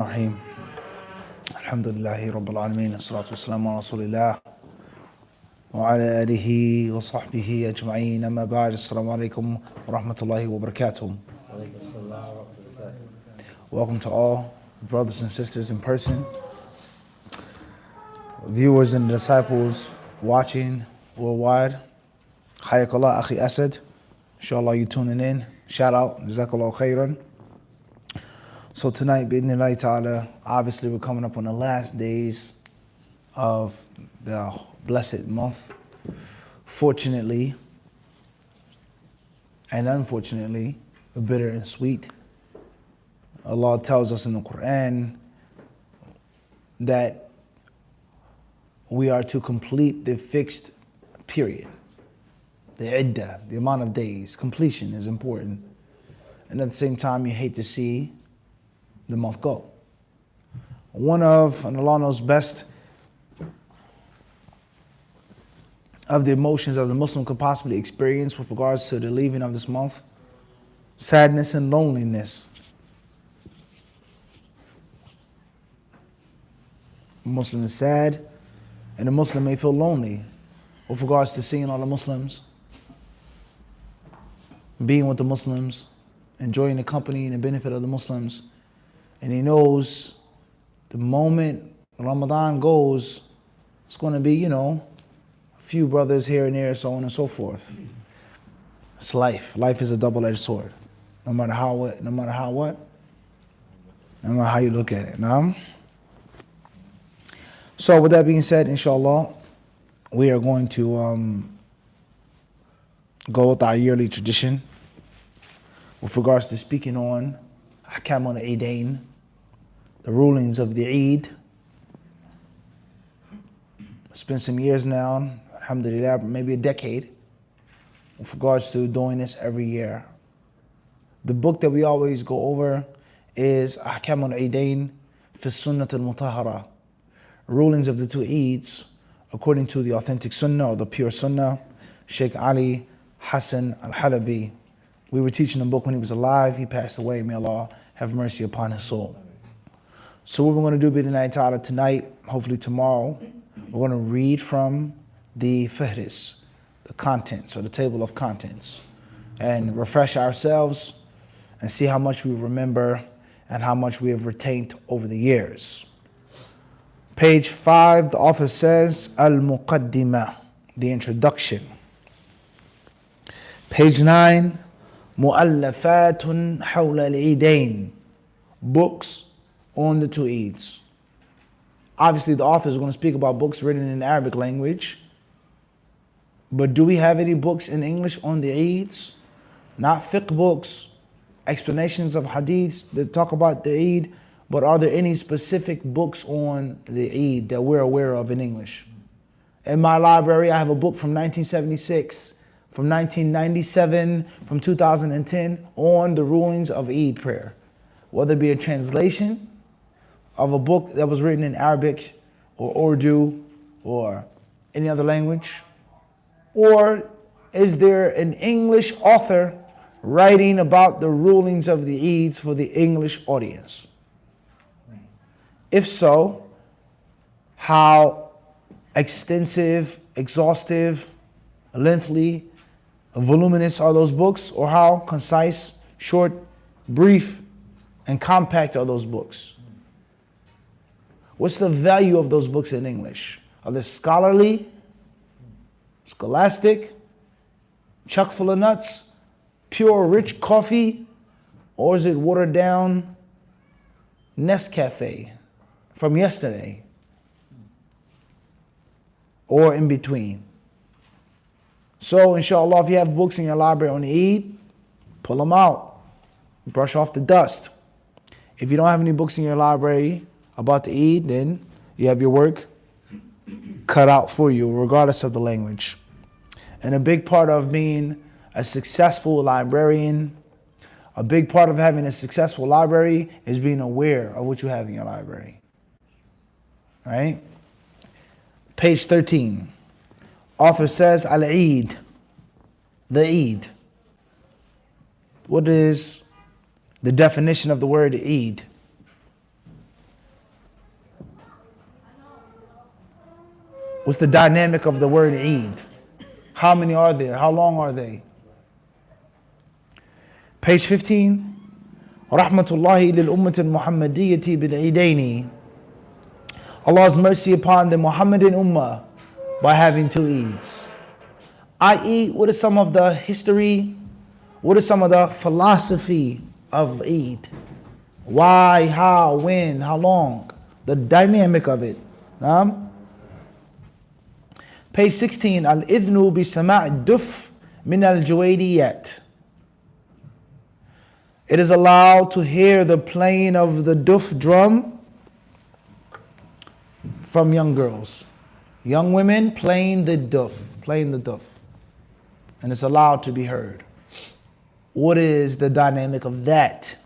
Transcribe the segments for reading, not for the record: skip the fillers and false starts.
الرحيم الحمد لله رب العالمين والصلاة والسلام على رسول الله وعلى آله وصحبه أجمعين أما بعد السلام عليكم ورحمة الله وبركاته. Welcome to all brothers and sisters in person, viewers and disciples watching worldwide. Hayakallah Akhi Asad, inshallah you tuning in, shout out, Jazakallah khairan. So tonight, bi'idhnillahi ta'ala, obviously we're coming up on the last days of the blessed month. Fortunately, and unfortunately, bitter and sweet. Allah tells us in the Quran that we are to complete the fixed period. The iddah, the amount of days, completion is important. And at the same time, you hate to see the month go. One of, and Allah knows best, of the emotions of the Muslim could possibly experience with regards to the leaving of this month, sadness and loneliness. A Muslim is sad, and a Muslim may feel lonely with regards to seeing all the Muslims, being with the Muslims, enjoying the company and the benefit of the Muslims. And he knows the moment Ramadan goes, it's going to be, a few brothers here and there, so on and so forth. It's life. Life is a double-edged sword. No matter how you look at it. Now, so with that being said, inshallah, we are going to go with our yearly tradition with regards to speaking on Ahkam al-Eidain, the rulings of the Eid. It's been some years now, alhamdulillah, maybe a decade, with regards to doing this every year. The book that we always go over is Ahkam al-Eidain fi Sunnat al-Mutahara, rulings of the two Eids according to the authentic Sunnah or the pure Sunnah, Sheikh Ali Hassan al-Halabi. We were teaching the book when he was alive. He passed away. May Allah have mercy upon his soul. So what we're going to do bi'idhnillahi ta'ala tonight, hopefully tomorrow, we're going to read from the fihris, the contents or the table of contents, and refresh ourselves and see how much we remember and how much we have retained over the years. Page 5, the author says, Al-Muqaddimah, the introduction. Page 9, Mu'allafatun Hawla al-Eidain, books on the two Eids. Obviously, the author is going to speak about books written in the Arabic language. But do we have any books in English on the Eids? Not fiqh books, explanations of hadiths that talk about the Eid, but are there any specific books on the Eid that we're aware of in English? In my library, I have a book from 1976, from 1997, from 2010 on the rulings of Eid prayer. Whether it be a translation of a book that was written in Arabic or Urdu or any other language, or is there an English author writing about the rulings of the Eids for the English audience? If so, how extensive, exhaustive, lengthy, voluminous are those books, or how concise, short, brief, and compact are those books? What's the value of those books in English? Are they scholarly, scholastic, chock full of nuts, pure rich coffee, or is it watered down Nescafe from yesterday, or in between? So inshallah, if you have books in your library on Eid, pull them out, brush off the dust. If you don't have any books in your library about the Eid, then you have your work cut out for you, regardless of the language. And a big part of being a successful librarian, a big part of having a successful library is being aware of what you have in your library. Right? Page 13. Author says, Al-Eid, the Eid. What is the definition of the word Eid? What's the dynamic of the word Eid? How many are there? How long are they? Page 15. Rahmatullahi lil ummat al-Muhammadiyyati bil Eidaini. Allah's mercy upon the Muhammadan Ummah by having two Eids. I.e., what is some of the history? What is some of the philosophy of Eid? Why, how, when, how long? The dynamic of it. Page 16. Al-idhnu bi sama' duf min al-juwaydiyat. It is allowed to hear the playing of the duf drum from young girls. Young women playing the duf. And it's allowed to be heard. What is the dynamic of that?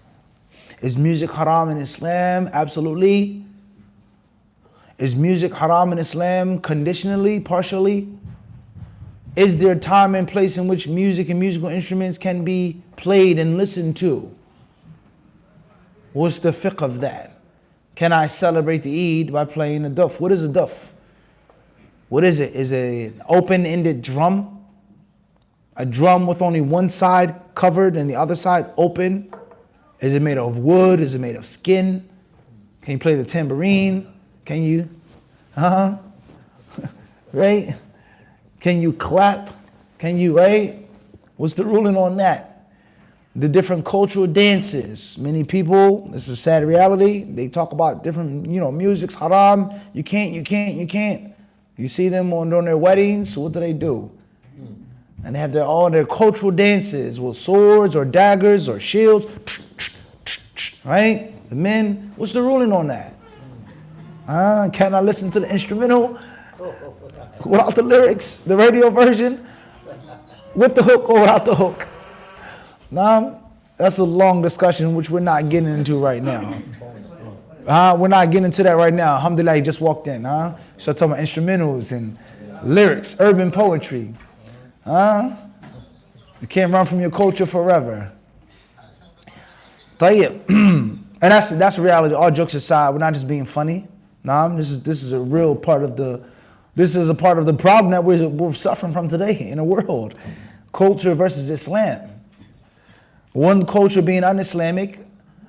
Is music haram in Islam? Absolutely. Is music haram in Islam conditionally, partially? Is there a time and place in which music and musical instruments can be played and listened to? What's the fiqh of that? Can I celebrate the Eid by playing a duf? What is a duf? What is it? Is it an open-ended drum? A drum with only one side covered and the other side open? Is it made of wood? Is it made of skin? Can you play the tambourine? Can you? Right? Can you clap? Can you, right? What's the ruling on that? The different cultural dances. Many people, this is a sad reality, they talk about different, music's haram. You can't. You see them during their weddings, what do? And they have all their cultural dances with swords or daggers or shields. Right? The men, what's the ruling on that? Can I listen to the instrumental without the lyrics, the radio version, with the hook or without the hook? That's a long discussion which we're not getting into right now. We're not getting into that right now. Alhamdulillah, he just walked in. So talking about instrumentals and lyrics, urban poetry. You can't run from your culture forever. Tayyib. And that's reality. All jokes aside, we're not just being funny. This is a real part of the problem that we're suffering from today in the world. Culture versus Islam. One culture being un-Islamic,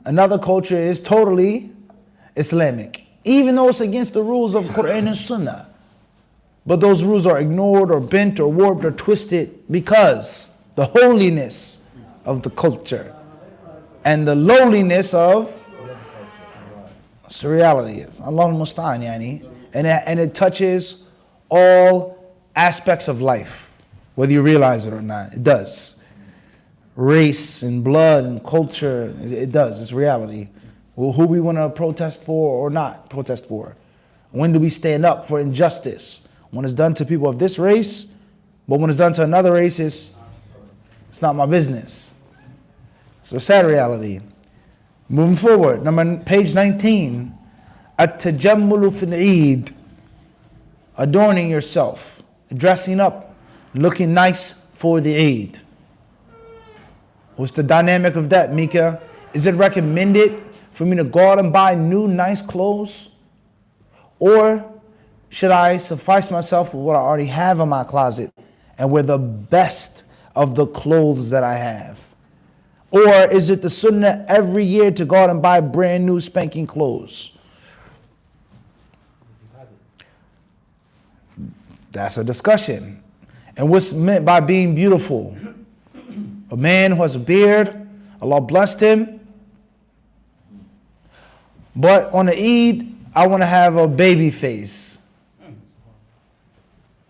another culture is totally Islamic, even though it's against the rules of Quran and Sunnah. But those rules are ignored or bent or warped or twisted because the holiness of the culture and the lowliness of reality is. Allahul Musta'an, yani. And it touches all aspects of life, whether you realize it or not. It does. Race and blood and culture, it does. It's reality. Well, who we want to protest for or not protest for? When do we stand up for injustice? When it's done to people of this race, but when it's done to another race, it's not my business. So sad reality. Moving forward, page 19. At-tajammulu fil Eid. Adorning yourself, dressing up, looking nice for the Eid. What's the dynamic of that, Mika? Is it recommended for me to go out and buy new nice clothes? Or should I suffice myself with what I already have in my closet and wear the best of the clothes that I have? Or is it the sunnah every year to go out and buy brand new spanking clothes? That's a discussion. And what's meant by being beautiful? A man who has a beard, Allah blessed him. But on the Eid, I want to have a baby face.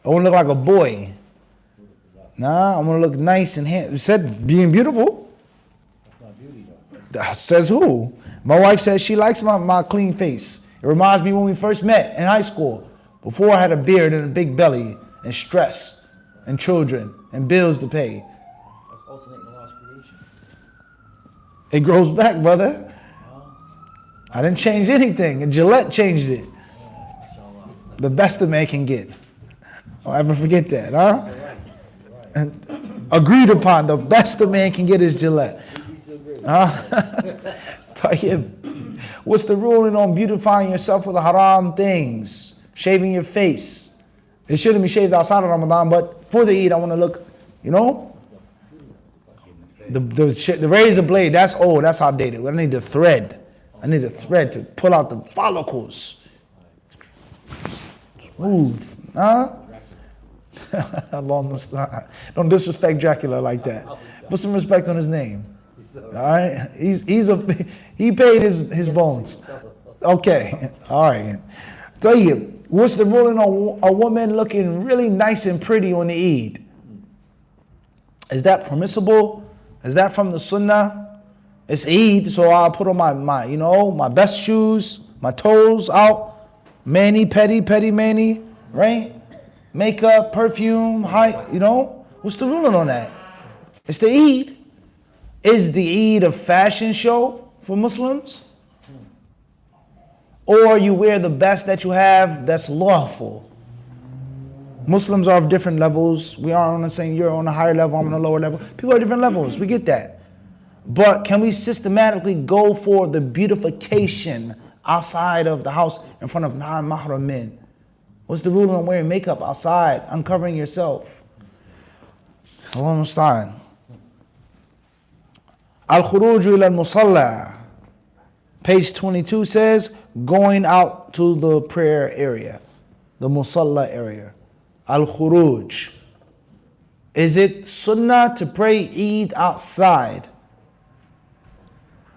I want to look like a boy. I want to look nice and handsome. You said being beautiful. That's not beauty though. That says who? My wife says she likes my clean face. It reminds me when we first met in high school. Before I had a beard and a big belly and stress and children and bills to pay. Alternating the last creation. It grows back, brother. I didn't change anything, and Gillette changed it. The best a man can get. Don't ever forget that, huh? And agreed upon, the best a man can get is Gillette. What's the ruling on beautifying yourself with haram things? Shaving your face, It shouldn't be shaved outside of Ramadan, but for the Eid, I want to look, you know, the razor blade, that's old, that's outdated. I need the thread. I need the thread to pull out the follicles. Smooth, huh? Don't disrespect Dracula like that. Put some respect on his name. All right, he paid his bones. Okay, all right. Tell you, what's the ruling on a woman looking really nice and pretty on the Eid? Is that permissible? Is that from the Sunnah? It's Eid, so I'll put on my best shoes, my toes out, mani, petty mani, right? Makeup, perfume, what's the ruling on that? It's the Eid. Is the Eid a fashion show for Muslims? Or you wear the best that you have that's lawful? Muslims are of different levels. We aren't on the same, you're on a higher level, I'm on a lower level. People are different levels, we get that. But can we systematically go for the beautification outside of the house in front of non-mahram men? What's the ruling on wearing makeup outside, uncovering yourself? Allah musta'an. Al-khuruju ila al-musalla. Page 22 says, going out to the prayer area, the musalla area. Al-khuruj. Is it sunnah to pray Eid outside?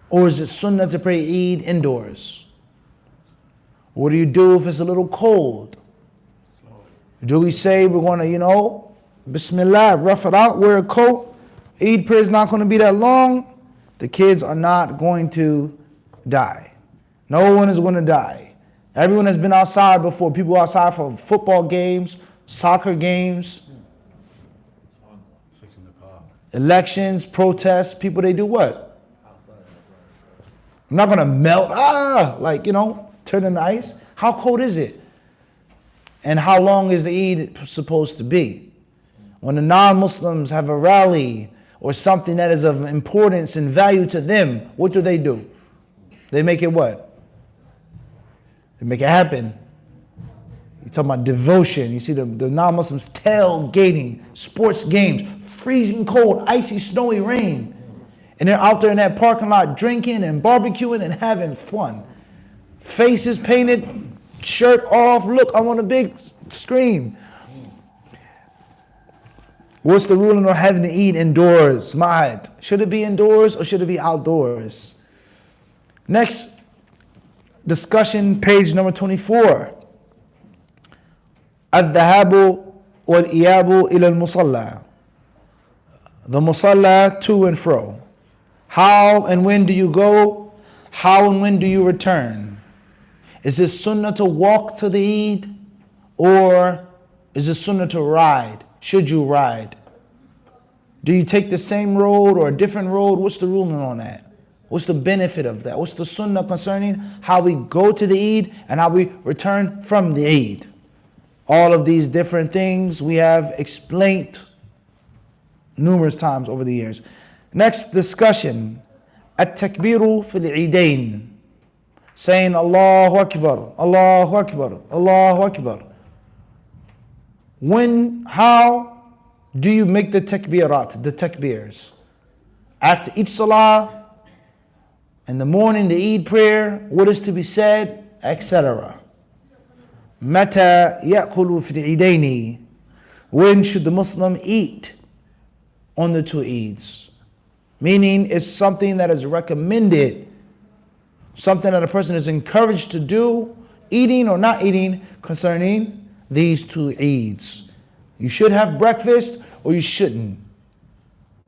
Or is it sunnah to pray Eid indoors? What do you do if it's a little cold? Do we say we're going to, Bismillah, rough it out, wear a coat? Eid prayer is not going to be that long. The kids are not going to die. No one is going to die. Everyone has been outside before. People outside for football games, soccer games, Fixing the car. elections, protests. People, they do what? I'm not going to melt, turn into ice. How cold is it? And how long is the Eid supposed to be? When the non-Muslims have a rally or something that is of importance and value to them, what do? They make it what? They make it happen. You're talking about devotion. You see the non-Muslims tailgating, sports games, freezing cold, icy, snowy rain. And they're out there in that parking lot drinking and barbecuing and having fun. Faces painted, shirt off. Look, I'm on a big screen. What's the ruling on having to eat indoors? Ma'ad. Should it be indoors or should it be outdoors? Next discussion, page number 24. الذهاب والإياب إلى المصلى. The musalla, to and fro. How and when do you go? How and when do you return? Is it sunnah to walk to the Eid? Or is it sunnah to ride? Should you ride? Do you take the same road or a different road? What's the ruling on that? What's the benefit of that? What's the sunnah concerning how we go to the Eid and how we return from the Eid? All of these different things we have explained numerous times over the years. Next discussion, at-takbiru fil Eidain. Saying Allahu Akbar, Allahu Akbar, Allahu Akbar. How do you make the takbirat, the takbirs? After each salah, in the morning, the Eid prayer, what is to be said, etc. Mata ya'kulu fil Eidaini. When should the Muslim eat on the two Eids? Meaning it's something that is recommended, something that a person is encouraged to do, eating or not eating, concerning these two Eids. You should have breakfast or you shouldn't.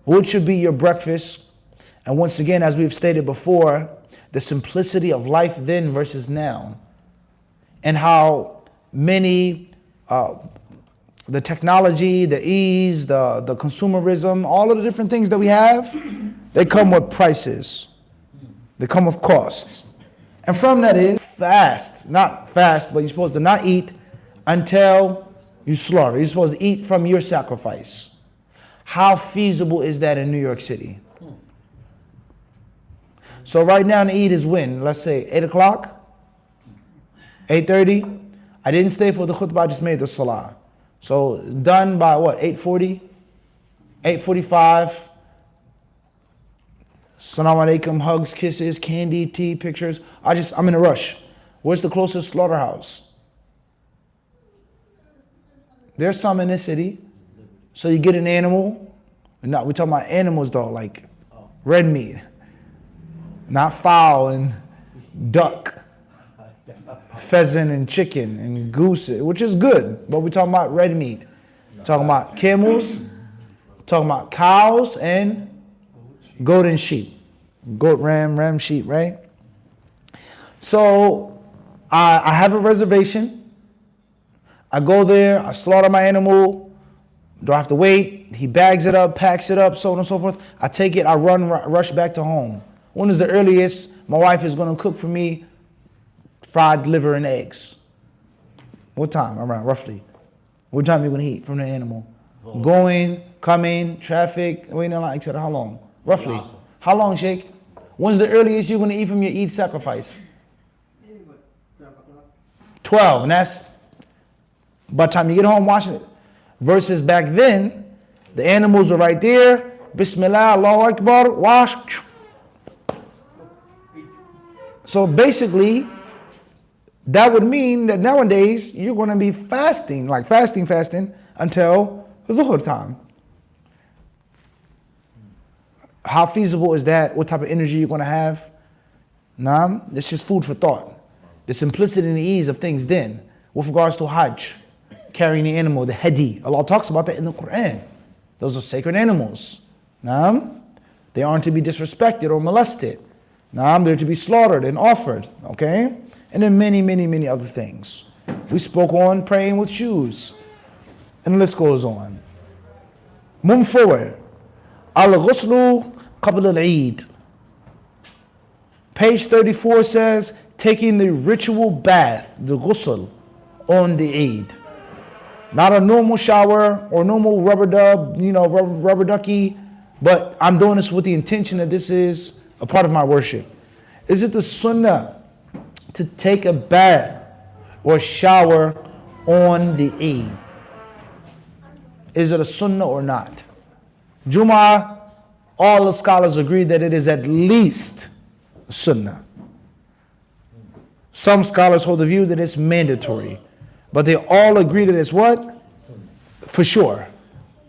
What should be your breakfast? And once again, as we've stated before, the simplicity of life then versus now. And how many, the technology, the ease, the consumerism, all of the different things that we have, they come with prices. They come with costs. And from that is fast. Not fast, but you're supposed to not eat until you slaughter. You're supposed to eat from your sacrifice. How feasible is that in New York City? So right now the Eid is when? Let's say 8 o'clock? 8:30? I didn't stay for the khutbah, I just made the salah. So done by what, 8:40? 8:45. Assalamu alaikum, hugs, kisses, candy, tea, pictures. I'm in a rush. Where's the closest slaughterhouse? There's some in this city. So you get an animal. We're talking about animals though, like red meat. Not fowl and duck, pheasant and chicken and goose, which is good, but we're talking about red meat. Talking about camels, talking about cows and goat and sheep. Goat, ram, sheep, right? So I have a reservation. I go there, I slaughter my animal. Do I have to wait? He bags it up, packs it up, so on and so forth. I take it, I rush back to home. When is the earliest my wife is going to cook for me fried liver and eggs? What time around, roughly? What time are you going to eat from the animal? Going, coming, traffic, waiting in line, etc. How long? Roughly. How long, Sheikh? When's the earliest you're going to eat from your Eid sacrifice? 12, and that's by the time you get home watching it. Versus back then, the animals were right there. Bismillah, Allahu Akbar, wash. So basically, that would mean that nowadays you're going to be fasting, like fasting until the Dhuhr time. How feasible is that? What type of energy you're going to have? Nah, it's just food for thought. The simplicity and the ease of things then. With regards to Hajj, carrying the animal, the hadi. Allah talks about that in the Quran. Those are sacred animals. Nah, they aren't to be disrespected or molested. Nah, they're to be slaughtered and offered. Okay? And then many other things. We spoke on praying with shoes. And the list goes on. Move forward. Al-ghuslu qabl al-Eid. Page 34 says, taking the ritual bath, the ghusl, on the Eid. Not a normal shower or normal rubber dub, rubber ducky, but I'm doing this with the intention that this is a part of my worship. Is it the sunnah to take a bath or shower on the Eid? Is it a sunnah or not? Jum'ah, all the scholars agree that it is at least a sunnah. Some scholars hold the view that it's mandatory, but they all agree that it's what? For sure.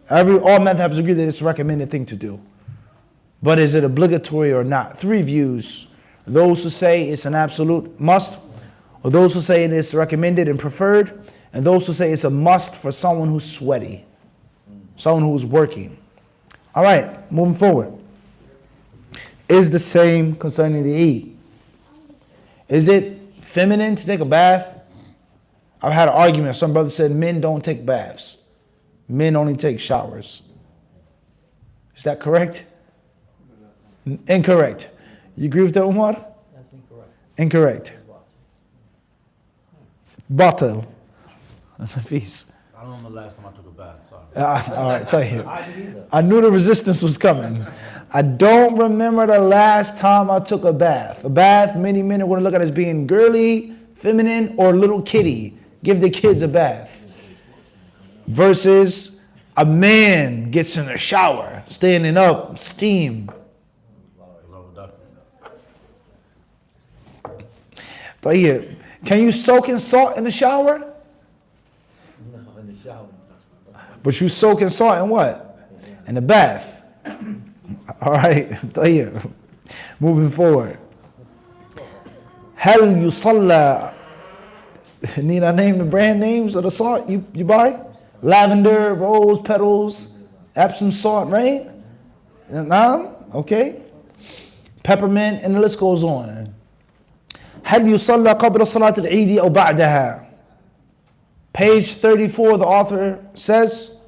All madhabs agree that it's a recommended thing to do. But is it obligatory or not? Three views. Those who say it's an absolute must, or those who say it is recommended and preferred, and those who say it's a must for someone who's sweaty, someone who's working. All right, moving forward. Is the same concerning the Eid. Is it feminine to take a bath? I've had an argument. Some brothers said men don't take baths. Men only take showers. Is that correct? Incorrect. You agree with that, Umar? That's incorrect. Incorrect. Batil. Peace. I don't know the last time I took a bath. Sorry. All right, tell you. I knew the resistance was coming. I don't remember the last time I took a bath. A bath, many men are going to look at it as being girly, feminine, or little kitty. Give the kids a bath. Versus a man gets in the shower, standing up, steam. But yeah, can you soak in salt in the shower? No, in the shower. But you soak in salt in what? In the bath. All right, طيب. Moving forward. هل يصلى? Need I name the brand names of the salt you buy? Lavender, rose petals, Epsom salt, right? Okay. Peppermint, and the list goes on. هل يصلى قبل صلاة العيد أو بعدها? Page 34, the author says,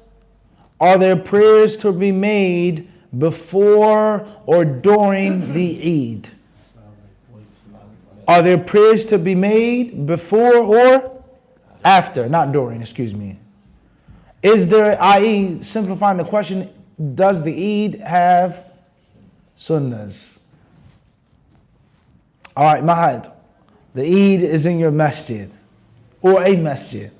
are there prayers to be made before or during the Eid? Are there prayers to be made before or after? Not during, excuse me. Is there, i.e., simplifying the question, does the Eid have sunnahs? All right, Mahad, the Eid is in your masjid or a masjid.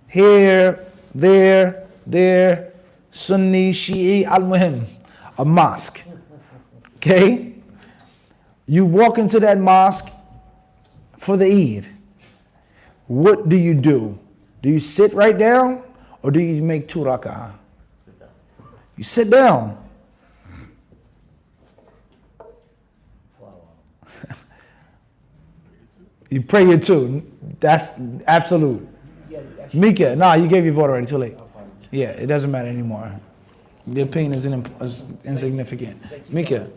Here there, Sunni, Shi'i, al-Muhim, a mosque. Okay? You walk into that mosque for the Eid. What do you do? Do you sit right down or do you make 2 rak'ah? Sit down. You sit down. Wow. You pray your 2. That's absolute. Mika, nah, you gave your vote already, too late. Yeah, it doesn't matter anymore. The opinion is insignificant. Mika,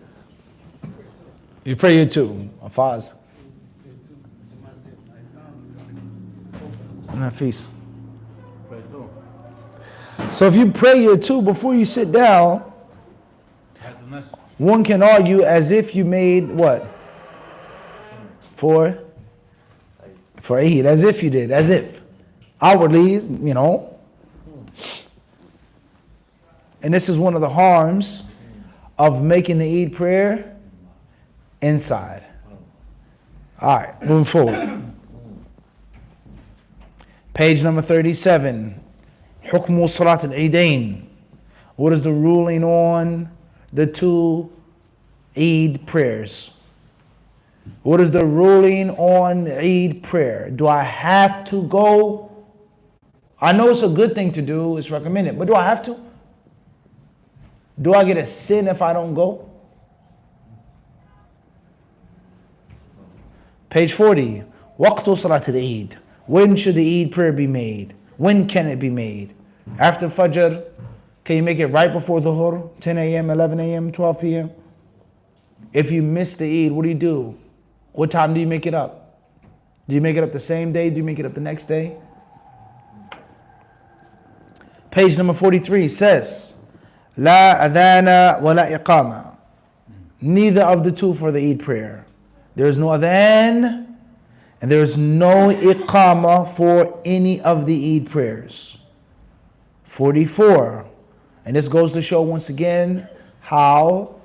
you pray your 2. Faz. Nafis. Pray too. So if you pray your 2 before you sit down, one can argue as if you made what? For Eid, as if you did, as if. Outwardly, you know. And this is one of the harms of making the Eid prayer inside. All right, moving forward. Page number 37. Hukmu Salat al-Eidain. What is the ruling on the 2 Eid prayers? What is the ruling on Eid prayer? Do I have to go? I know it's a good thing to do, it's recommended, but do I have to? Do I get a sin if I don't go? Page 40. Waqtu Salat al-Eid. When should the Eid prayer be made? When can it be made? After Fajr? Can you make it right before Dhuhr? 10 a.m., 11 a.m., 12 p.m.? If you miss the Eid, what do? What time do you make it up? Do you make it up the same day? Do you make it up the next day? Page number 43 says, La adhana wa la iqama. Neither of the 2 for the Eid prayer. There is no adhan and there is no iqama for any of the Eid prayers. 44. And this goes to show once again how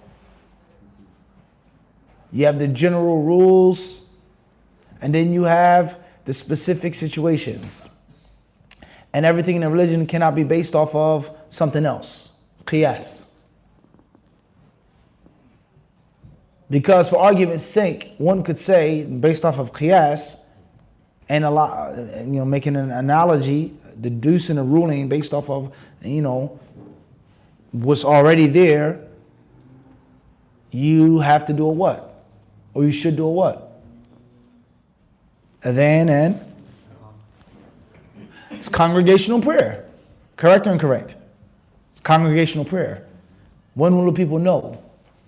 you have the general rules and then you have the specific situations. And everything in a religion cannot be based off of something else. Qiyas. Because for argument's sake, one could say, based off of qiyas, and a lot, making an analogy, deducing a ruling based off of, what's already there, you have to do a what? Or you should do a what? Adhan and it's congregational prayer. Correct or incorrect? It's congregational prayer. When will the people know?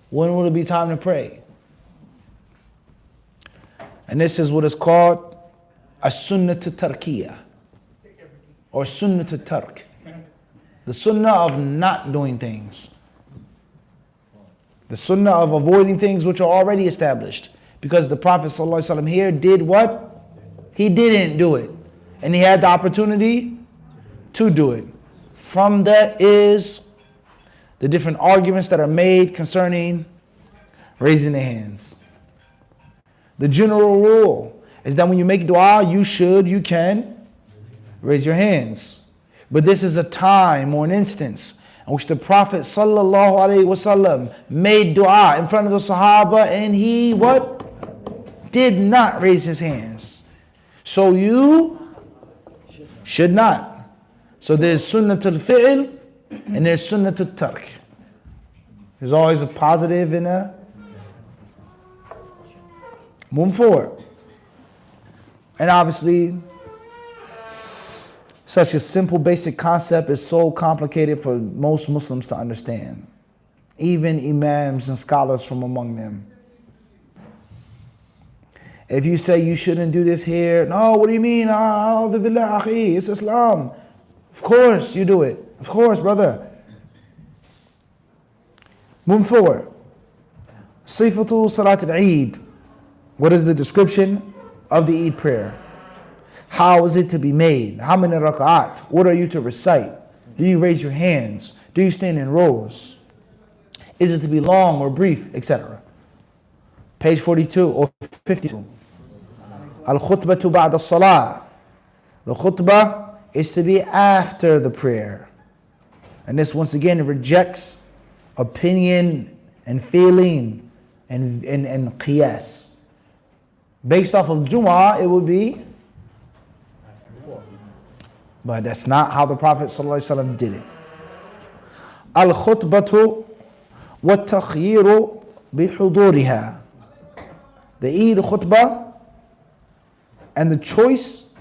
When will it be time to pray? And this is what is called a sunnah tarkiyah or sunnah tark. The sunnah of not doing things. The sunnah of avoiding things which are already established. Because the Prophet ﷺ here did what? He didn't do it. And he had the opportunity to do it. From that is the different arguments that are made concerning raising the hands. The general rule is that when you make dua, you can raise your hands. But this is a time or an instance in which the Prophet ﷺ made dua in front of the Sahaba and he what? Did not raise his hands. So you should not. So there's sunnatul fi'l and there's sunnatul tark. There's always a positive and a move forward. And obviously, such a simple basic concept is so complicated for most Muslims to understand. Even imams and scholars from among them. If you say you shouldn't do this here, no, what do you mean? It's Islam. Of course you do it. Of course, brother. Move forward. Sifatu Salat al-Eid. What is the description of the Eid prayer? How is it to be made? How many rak'at? What are you to recite? Do you raise your hands? Do you stand in rows? Is it to be long or brief, etc.? Page 42 or 52. Al-khutbatu ba'da as-salah. The khutbah is to be after the prayer. And this once again rejects opinion and feeling and qiyas. Based off of Jumu'ah, it would be, but that's not how the Prophet ﷺ did it. Al-khutbatu wa-takhyiru bihuduriha. The Eid khutbah and the choice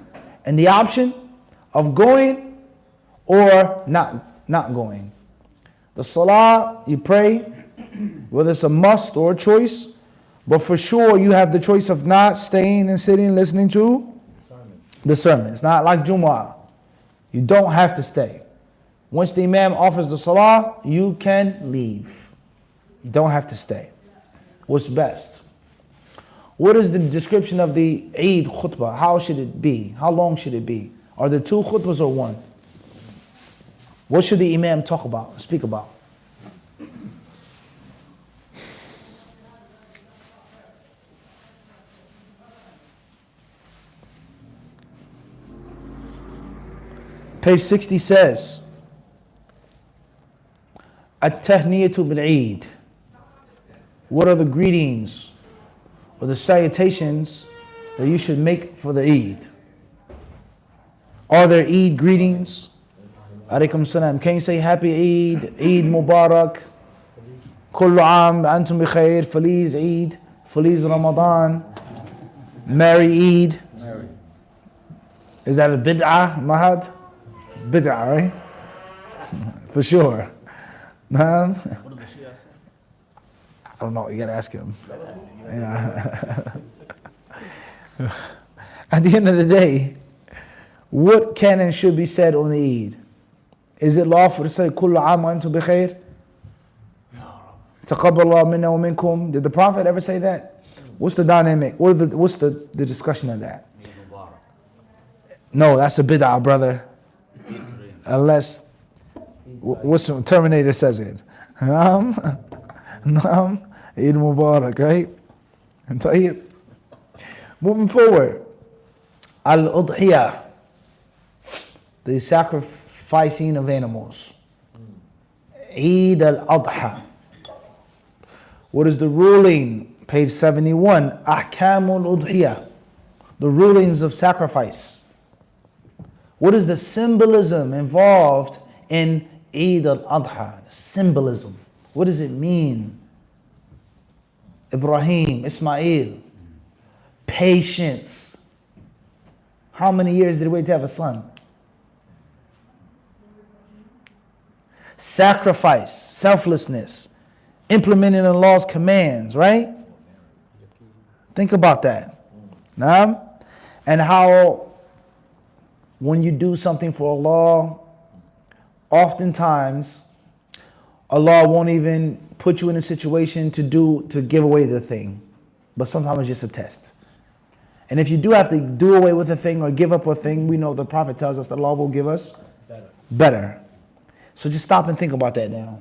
and the option of going or not going. The salah, you pray, whether it's a must or a choice, but for sure you have the choice of not staying and sitting listening to the sermon. It's not like Jumu'ah. You don't have to stay. Once the Imam offers the salah, you can leave. You don't have to stay. What's best? What is the description of the Eid khutbah? How should it be? How long should it be? Are there two khutbahs or one? What should the Imam talk about, speak about? Page 60 says, At-tahniyatu bil-Eid. What are the greetings or the salutations that you should make for the Eid? Are there Eid greetings? Alaikum salam. Can you say Happy Eid, Eid Mubarak, Kullu Am, Antum bi Khair, Feliz Eid, Feliz Ramadan, Merry Eid? Mary. Is that a bid'ah, Mahad? Bid'ah, right? For sure. Nah? What did the Shia say? I don't know, you gotta ask him. Yeah. At the end of the day, what can and should be said on the Eid? Is it lawful to say Kullu Aam wa antum bi khair? Taqabbalallahu minna wa minkum. Did the Prophet ever say that? What's the dynamic? What's the discussion of that? No, that's a bid'ah, brother. Unless what's the Terminator says it. Eid Mubarak, right? And tayyib. Moving forward. Al-Udhiyah. The sacrificing of animals. Eid al-Adha. What is the ruling? Page 71. Ahkamul Udhiyah. The rulings of sacrifice. What is the symbolism involved in Eid al-Adha? The symbolism. What does it mean? Ibrahim, Ismail. Patience. How many years did it wait to have a son? Sacrifice, selflessness, implementing Allah's commands, right? Think about that. Now, and how when you do something for Allah, oftentimes Allah won't even put you in a situation to give away the thing, but sometimes it's just a test. And if you do have to do away with a thing or give up a thing, we know the Prophet tells us that Allah will give us better. So just stop and think about that now.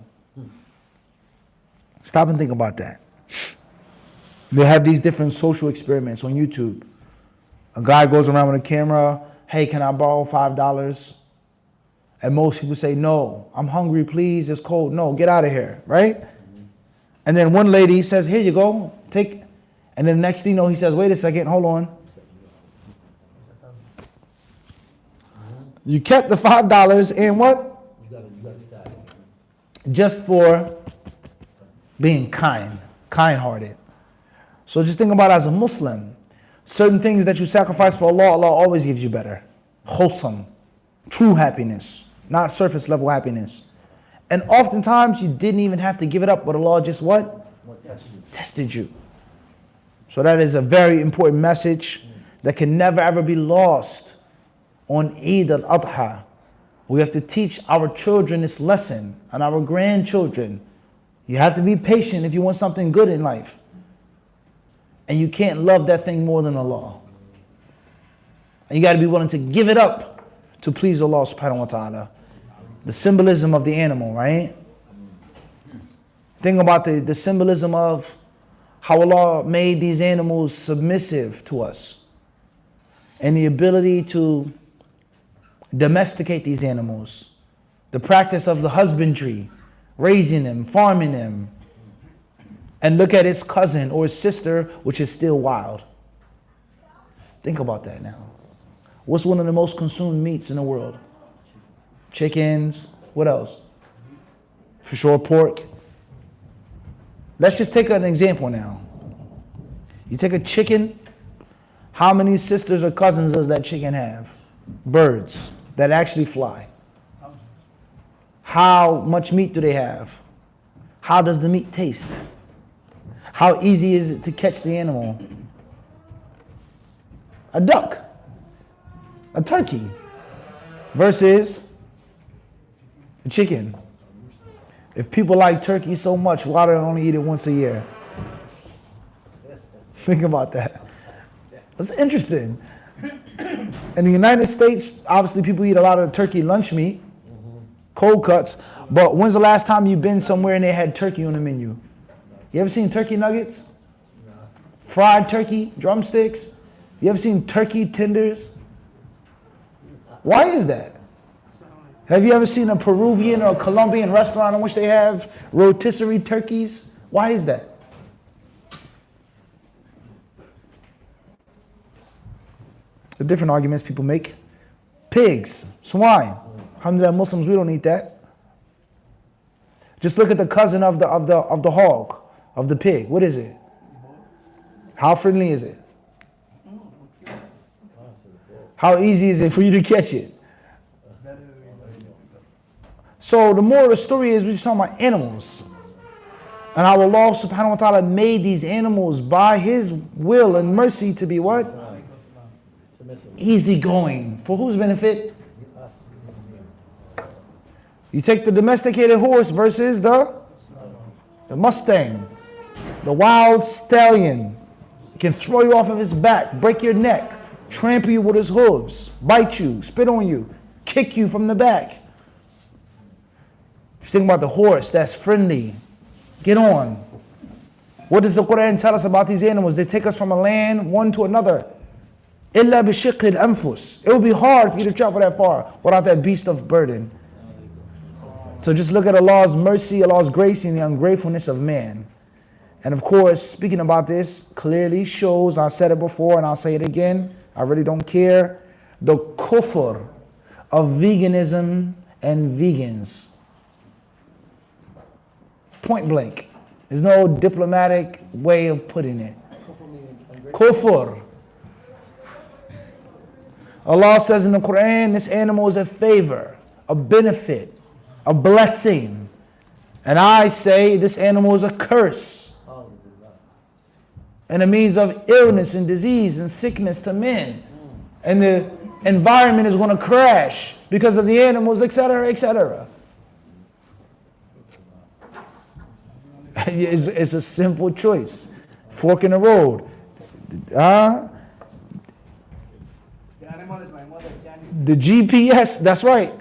Stop and think about that. They have these different social experiments on YouTube. A guy goes around with a camera, hey, can I borrow $5? And most people say, no, I'm hungry, please, it's cold. No, get out of here, right? And then one lady says, here you go, take. And then the next thing you know, he says, wait a second, hold on. You kept the $5 and what? Just for being kind-hearted. So just think about it as a Muslim. Certain things that you sacrifice for Allah, Allah always gives you better. Wholesome, true happiness, not surface level happiness. And oftentimes you didn't even have to give it up, but Allah just what? Tested you. So that is a very important message that can never ever be lost on Eid al-Adha. We have to teach our children this lesson and our grandchildren. You have to be patient if you want something good in life. And you can't love that thing more than Allah. And you got to be willing to give it up to please Allah subhanahu wa ta'ala. The symbolism of the animal, right? Think about the symbolism of how Allah made these animals submissive to us. And the ability to domesticate these animals. The practice of the husbandry, raising them, farming them, and look at its cousin or its sister, which is still wild. Think about that now. What's one of the most consumed meats in the world? Chickens. What else? For sure, pork. Let's just take an example now. You take a chicken. How many sisters or cousins does that chicken have? Birds that actually fly. How much meat do they have? How does the meat taste? How easy is it to catch the animal? A duck, a turkey, versus a chicken. If people like turkey so much, why do they only eat it once a year? Think about that. That's interesting. In the United States, obviously people eat a lot of turkey lunch meat, cold cuts, but when's the last time you've been somewhere and they had turkey on the menu? You ever seen turkey nuggets? Fried turkey, drumsticks? You ever seen turkey tenders? Why is that? Have you ever seen a Peruvian or a Colombian restaurant in which they have rotisserie turkeys? Why is that? The different arguments people make. Pigs, swine. Alhamdulillah, Muslims, we don't eat that. Just look at the cousin of the hog, of the pig. What is it? How friendly is it? How easy is it for you to catch it? So the moral of the story is we're just talking about animals. And our Allah subhanahu wa ta'ala made these animals by His will and mercy to be what? Easygoing. For whose benefit? You take the domesticated horse versus the Mustang, the wild stallion. He can throw you off of his back, break your neck, trample you with his hooves, bite you, spit on you, kick you from the back. Just think about the horse that's friendly. Get on. What does the Quran tell us about these animals? They take us from a land one to another. إِلَّا بِشِقِّ الْأَنفُسِ. It will be hard for you to travel that far without that beast of burden. So just look at Allah's mercy, Allah's grace, and the ungratefulness of man. And of course, speaking about this clearly shows, I said it before and I'll say it again, I really don't care, the kufr of veganism and vegans. Point blank. There's no diplomatic way of putting it. Kufr. Allah says in the Quran, this animal is a favor, a benefit, a blessing. And I say this animal is a curse. And a means of illness and disease and sickness to men. And the environment is going to crash because of the animals, etc., etc. It's a simple choice. Fork in the road. The GPS, that's right.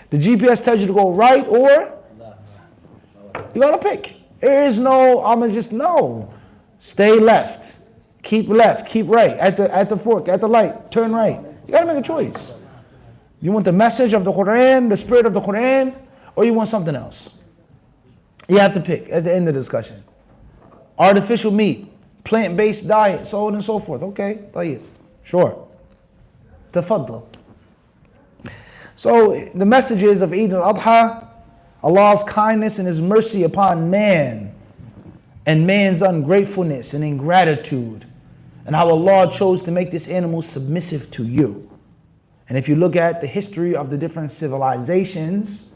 The GPS tells you to go right or you gotta pick. There is no, I'm gonna just no. Stay left. Keep right. At the fork, at the light, turn right. You gotta make a choice. You want the message of the Quran, the spirit of the Quran, or you want something else? You have to pick at the end of the discussion. Artificial meat, plant-based diet, so on and so forth. Okay, طيب. Sure. Tafaddal. So the messages of Eid al-Adha, Allah's kindness and His mercy upon man, and man's ungratefulness and ingratitude, and how Allah chose to make this animal submissive to you. And if you look at the history of the different civilizations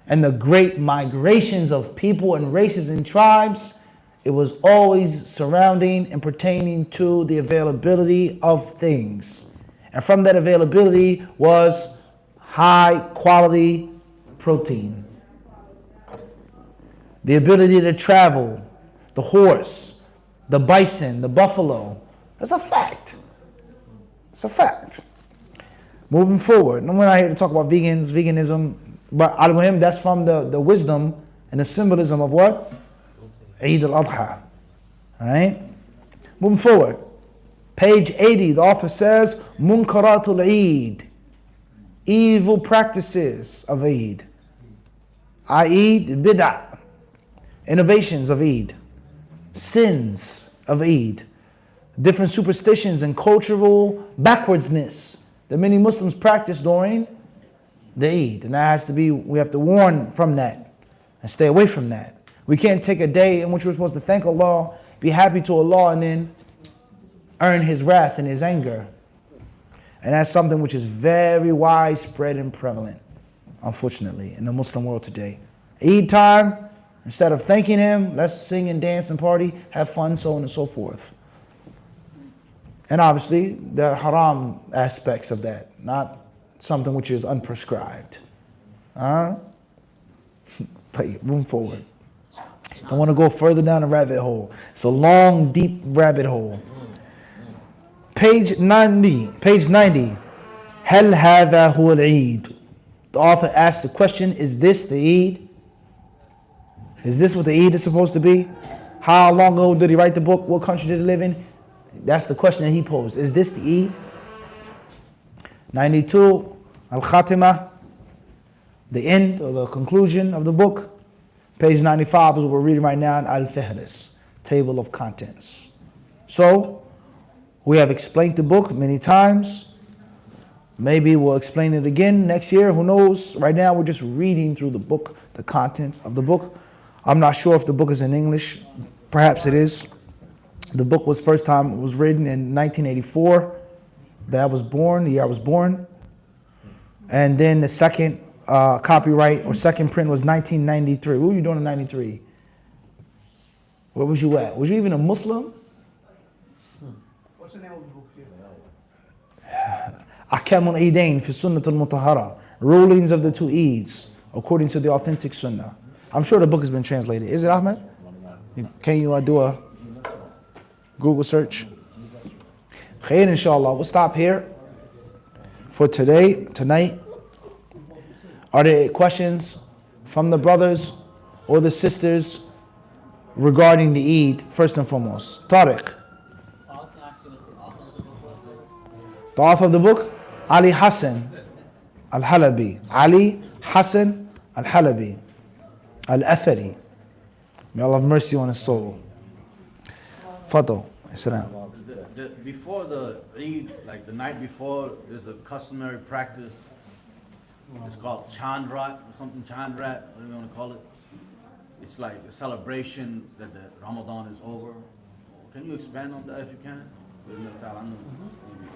and the great migrations of people and races and tribes, it was always surrounding and pertaining to the availability of things. And from that availability was high quality protein. The ability to travel, the horse, the bison, the buffalo. That's a fact. It's a fact. Moving forward, and we're not here to talk about veganism, but al-muhim, that's from the wisdom and the symbolism of what? Eid al-Adha. Alright? Moving forward. Page 80, the author says, Munkaratul Eid. evil practices of Eid, i.e. bid'ah, innovations of Eid, sins of Eid, different superstitions and cultural backwardsness that many Muslims practice during the Eid. And that has to be, we have to warn from that and stay away from that. We can't take a day in which we're supposed to thank Allah, be happy to Allah, and then earn His wrath and His anger. And that's something which is very widespread and prevalent, unfortunately, in the Muslim world today. Eid time, instead of thanking Him, let's sing and dance and party, have fun, so on and so forth. And obviously, the haram aspects of that, not something which is unprescribed. Move forward. I want to go further down the rabbit hole. It's a long, deep rabbit hole. Page 90. هل هذا هو العيد? The author asks the question, is this the Eid? Is this what the Eid is supposed to be? How long ago did he write the book? What country did he live in? That's the question that he posed. Is this the Eid? 92, Al-Khatimah, the end or the conclusion of the book. Page 95 is what we're reading right now in Al-Fihris, table of contents. So, we have explained the book many times. Maybe we'll explain it again next year, who knows? Right now we're just reading through the book, the content of the book. I'm not sure if the book is in English. Perhaps it is. The book was first time it was written in 1984. That I was born, the year I was born. And then the second copyright or second print was 1993. What were you doing in 93? Where was you at? Was you even a Muslim? What's the name of the book? Ahkam al-Eidain fi Sunnat al-Mutahhara. Rulings of the two Eids according to the authentic Sunnah. I'm sure the book has been translated. Is it, Ahmed? Can you do a Google search? Khair, inshallah. We'll stop here for tonight. Are there questions from the brothers or the sisters regarding the Eid, first and foremost? Tariq. The author of the book? Ali Hassan Al-Halabi. Ali Hassan Al-Halabi. Al-Athari. May Allah have mercy on his soul. Fadl. Before the Eid, like the night before, there's a customary practice. It's called Chandrat or something, Chandrat, whatever you want to call it. It's like a celebration that the Ramadan is over. Can you expand on that if you can?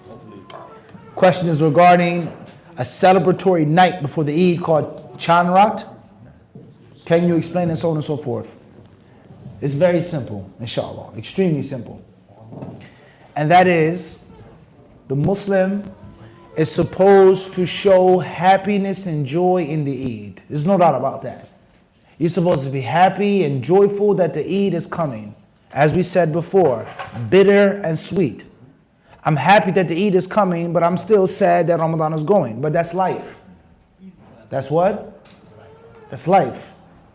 Hopefully. Question is regarding a celebratory night before the Eid called Chandrat. Can you explain and so on and so forth? It's very simple, inshallah, extremely simple. And that is, the Muslim is supposed to show happiness and joy in the Eid. There's no doubt about that. You're supposed to be happy and joyful that the Eid is coming. As we said before, bitter and sweet. I'm happy that the Eid is coming, but I'm still sad that Ramadan is going. But that's life. That's what? That's life.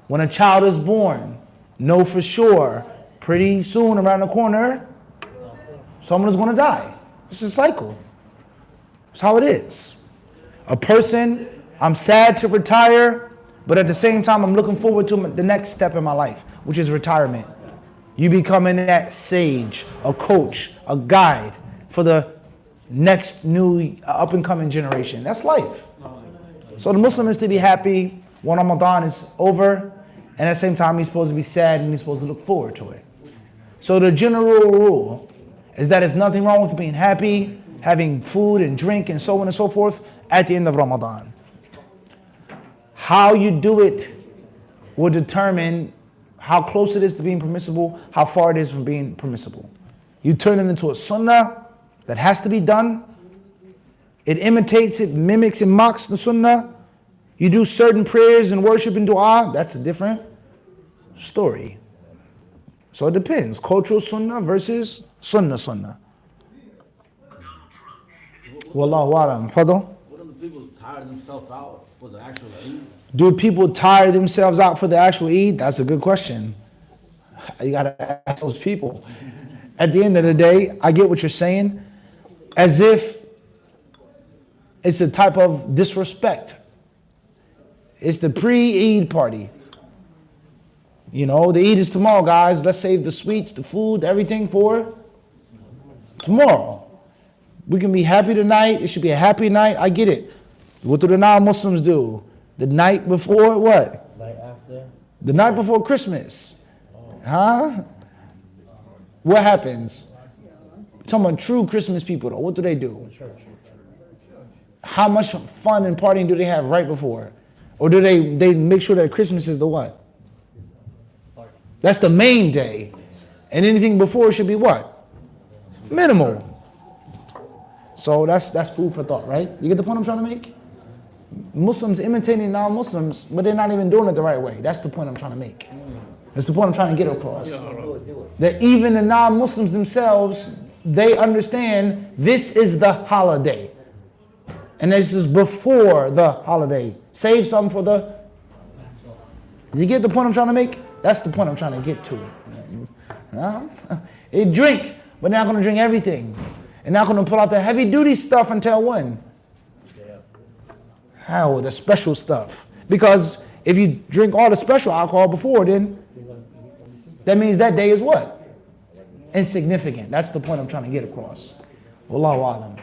When a child is born, know for sure, pretty soon around the corner, someone is going to die. It's a cycle. That's how it is. A person, I'm sad to retire, but at the same time, I'm looking forward to the next step in my life, which is retirement. You becoming that sage, a coach, a guide for the next new up-and-coming generation. That's life. So the Muslim is to be happy when Ramadan is over, and at the same time, he's supposed to be sad and he's supposed to look forward to it. So the general rule is that there's nothing wrong with being happy, having food and drink and so on and so forth at the end of Ramadan. How you do it will determine how close it is to being permissible, how far it is from being permissible. You turn it into a sunnah that has to be done. It imitates, it mimics, and mocks the sunnah. You do certain prayers and worship and dua, that's a different story. So it depends. Cultural sunnah versus sunnah. Wallahu alam. Fadl? Wouldn't the people tire themselves out for the actual Eid? Do people tire themselves out for the actual Eid? That's a good question. You gotta ask those people. At the end of the day, I get what you're saying. As if It's a type of disrespect. It's the pre-Eid party. You know, the Eid is tomorrow, guys. Let's save the sweets, the food, everything for tomorrow. We can be happy tonight. It should be a happy night. I get it. What do the non-Muslims do? The night before what? Night after? The night before Christmas. Huh? What happens? Talking about true Christmas people though. What do they do? Church. How much fun and partying do they have right before? Or do they make sure that Christmas is the what? That's the main day. And anything before should be what? Minimal. So that's food for thought, right? You get the point I'm trying to make? Muslims imitating non-Muslims, but they're not even doing it the right way. That's the point I'm trying to make. That's the point I'm trying to get across. That even the non-Muslims themselves, they understand this is the holiday. And this is before the holiday. Save some for the... You get the point I'm trying to make? That's the point I'm trying to get to. They drink, but they're not going to drink everything. And not going to pull out the heavy duty stuff until when? How? The special stuff. Because if you drink all the special alcohol before, then that means that day is what? Insignificant. That's the point I'm trying to get across. Wallahu alam.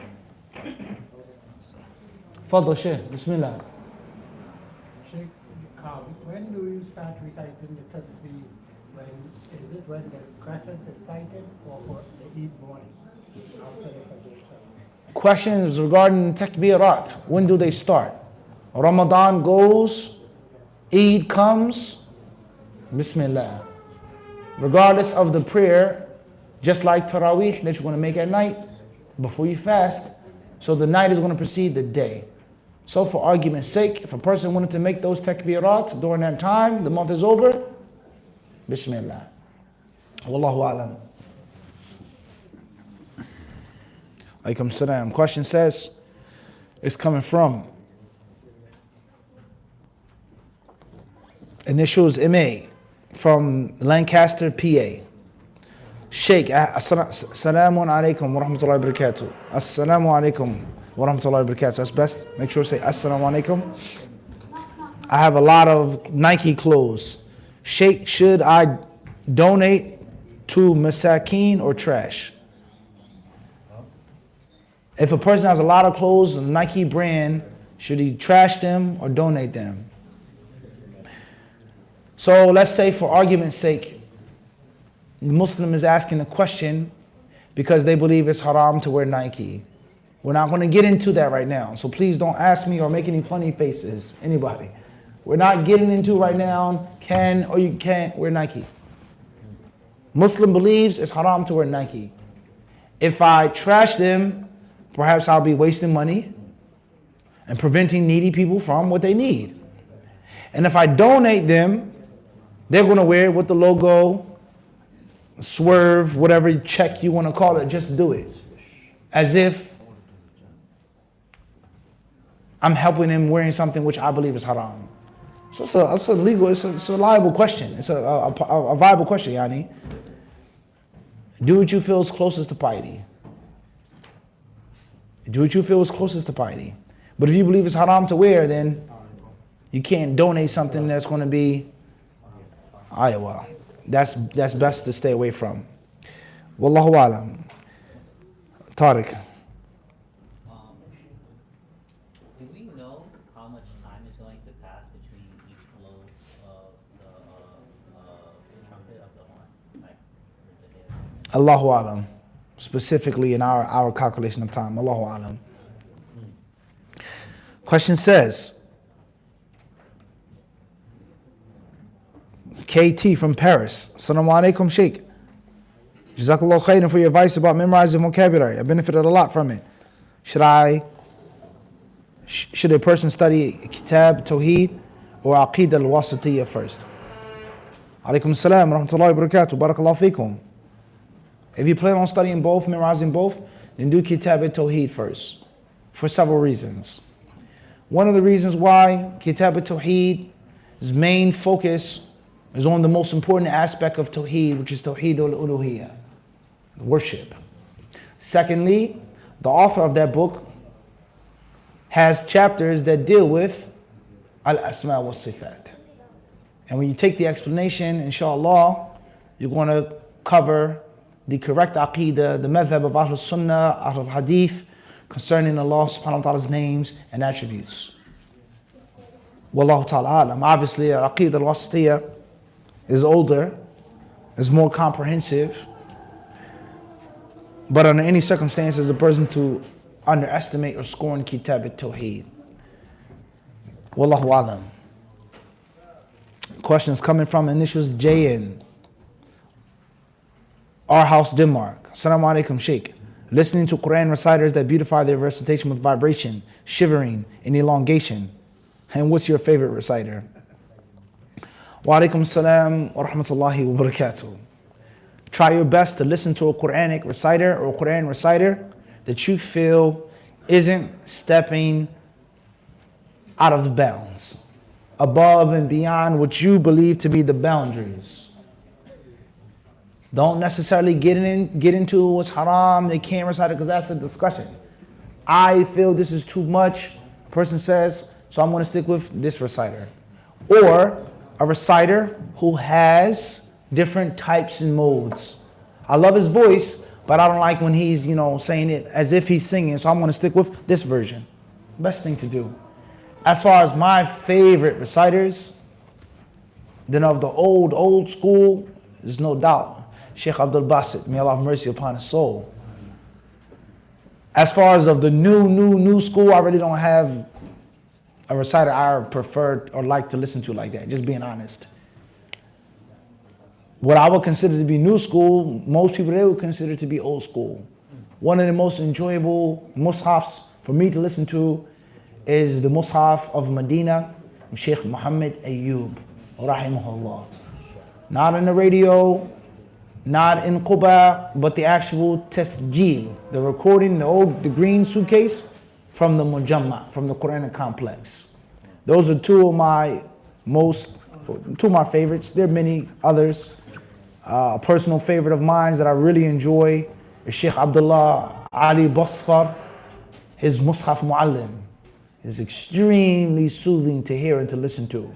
Fadl Shaykh, Bismillah. Sheikh, when do you start reciting the tasbih? Is it when the crescent is sighted or for the Eid morning? After the Fajr salah? Questions regarding takbirat. When do they start? Ramadan goes, Eid comes, Bismillah. Regardless of the prayer, just like Taraweeh that you're going to make at night before you fast, so the night is going to precede the day. So for argument's sake, if a person wanted to make those takbirat during that time, the month is over, Bismillah. Wallahu alam. Alaikum salam. Question says, it's coming from initials MA from Lancaster, PA. Sheikh, assalamu alaikum wa rahmatullahi wa barakatuh. Assalamu alaikum wa rahmatullahi wa barakatuh. That's best. Make sure to say assalamu alaikum. I have a lot of Nike clothes. Sheikh, should I donate to Masakin or trash? If a person has a lot of clothes, a Nike brand, should he trash them or donate them? So let's say for argument's sake, the Muslim is asking a question because they believe it's haram to wear Nike. We're not going to get into that right now. So please don't ask me or make any funny faces, anybody. We're not getting into right now, can or you can't wear Nike. Muslim believes it's haram to wear Nike. If I trash them, perhaps I'll be wasting money and preventing needy people from what they need. And if I donate them, they're going to wear it with the logo, swerve, whatever check you want to call it, just do it. As if I'm helping them wearing something which I believe is haram. So it's a liable question. It's a viable question, Yani. Do what you feel is closest to piety. Do what you feel is closest to piety. But if you believe it's haram to wear, then you can't donate something that's going to be, well, that's best to stay away from. Wallahu alam. Tariq. Do we know how much time is going to pass between each blow of the trumpet of the horn? Like, Allahu alam. Specifically in our calculation of time. Allahu alam. Question says, KT from Paris. Assalamu alaikum, Sheikh. Jazakallah khairan for your advice about memorizing vocabulary. I benefited a lot from it. Should a person study Kitab, Tawheed, or Aqidah al-Wasatiyya first? Alaikum salam wa rahmatullahi wa barakatuh. Barakallahu feekum. If you plan on studying both, memorizing both, then do Kitab al-Tawheed first. For several reasons. One of the reasons why Kitab al-Tawheed's main focus is on the most important aspect of Tawheed, which is Tawheed al-Uluhiyyah, worship. Secondly, the author of that book has chapters that deal with al-asma wa sifat. And when you take the explanation, inshallah, you're going to cover the correct aqeedah, the madhab of Ahlul Sunnah, Ahlul Hadith, concerning Allah subhanahu wa ta'ala's names and attributes. Wallahu ta'ala alam. Obviously, aqeedah al-wasitiyah is older, is more comprehensive, but under any circumstances, a person to underestimate or scorn kitab al-tawheed. Wallahu alam. Questions coming from initials JN. Our House, Denmark. Assalamu alaikum, Sheikh. Listening to Quran reciters that beautify their recitation with vibration, shivering, and elongation. And what's your favorite reciter? Wa alaikum salam wa rahmatullahi wa barakatuh. Try your best to listen to a Quranic reciter or a Quran reciter that you feel isn't stepping out of bounds, above and beyond what you believe to be the boundaries. Don't necessarily get into what's haram, they can't recite it, because that's a discussion. I feel this is too much, a person says, so I'm going to stick with this reciter. Or a reciter who has different types and modes. I love his voice, but I don't like when he's, saying it as if he's singing, so I'm going to stick with this version. Best thing to do. As far as my favorite reciters, then of the old school, there's no doubt Sheikh Abdul Basit, may Allah have mercy upon his soul. As far as of the new school, I really don't have a reciter I prefer or like to listen to like that, just being honest. What I would consider to be new school, most people they would consider to be old school. One of the most enjoyable mushafs for me to listen to is the mushaf of Medina, Sheikh Muhammad Ayyub, rahimahullah. Not on the radio, not in Quba, but the actual tasjeel, the recording, the green suitcase from the Mujamma, from the Quranic complex. Those are two of my favorites. There are many others. A personal favorite of mine that I really enjoy is Sheikh Abdullah Ali Basfar. His Mushaf Muallim is extremely soothing to hear and to listen to.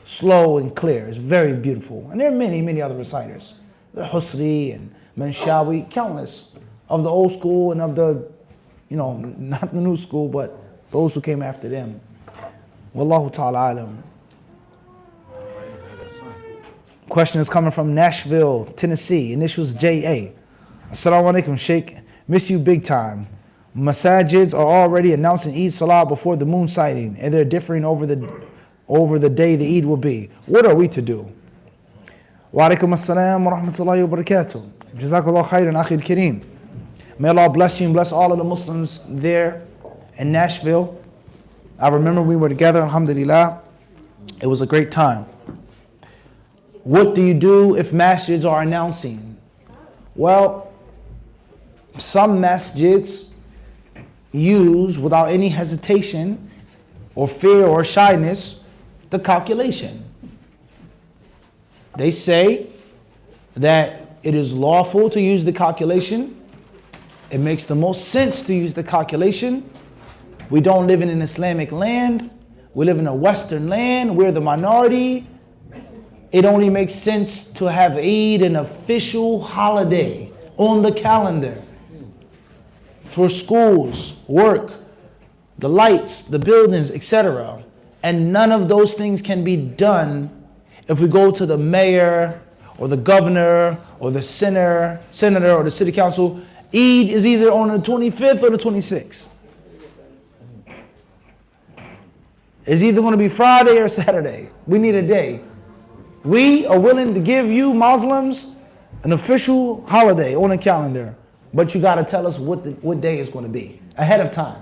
Slow and clear. It's very beautiful. And there are many other reciters. The Husri and Manshawi, countless of the old school and of the, not the new school, but those who came after them. Wallahu ta'ala alam. Question is coming from Nashville, Tennessee. Initials JA. Assalamu alaikum, Sheikh. Miss you big time. Masajids are already announcing Eid Salah before the moon sighting, and they're differing over the day the Eid will be. What are we to do? Wa alaikum assalam wa rahmatullahi wa barakatuh. Jazakallah khairan, akhi al-kareem. May Allah bless you and bless all of the Muslims there in Nashville. I remember we were together, alhamdulillah. It was a great time. What do you do if masjids are announcing? Well, some masjids use, without any hesitation or fear or shyness, the calculation. They say that it is lawful to use the calculation. It makes the most sense to use the calculation. We don't live in an Islamic land. We live in a Western land. We're the minority. It only makes sense to have Eid, an official holiday on the calendar for schools, work, the lights, the buildings, etc. And none of those things can be done if we go to the mayor or the governor or the senator or the city council. Eid is either on the 25th or the 26th. It's either going to be Friday or Saturday. We need a day. We are willing to give you Muslims an official holiday on the calendar, but you got to tell us what day it's going to be ahead of time.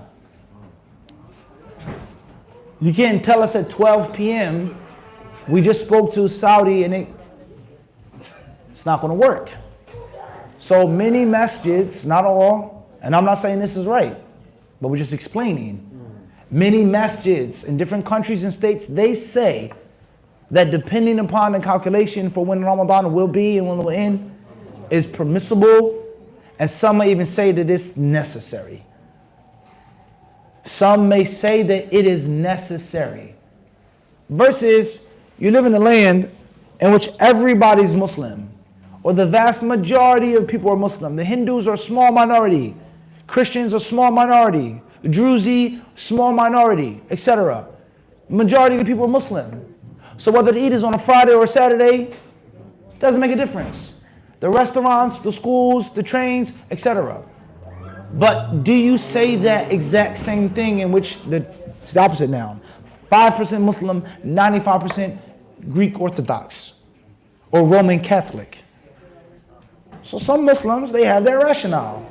You can't tell us at 12 p.m. We just spoke to Saudi and it's not going to work. So many masjids, not all, and I'm not saying this is right, but we're just explaining. Many masjids in different countries and states, they say that depending upon the calculation for when Ramadan will be and when it will end is permissible, and some may even say that it's necessary. Some may say that it is necessary. Versus, you live in a land in which everybody's Muslim, or the vast majority of people are Muslim. The Hindus are a small minority. Christians are a small minority. Druze, small minority, etc. Majority of the people are Muslim. So whether the Eid is on a Friday or a Saturday, doesn't make a difference. The restaurants, the schools, the trains, etc. But do you say that exact same thing in which it's the opposite now? 5% Muslim, 95% Greek Orthodox or Roman Catholic. So some Muslims, they have their rationale.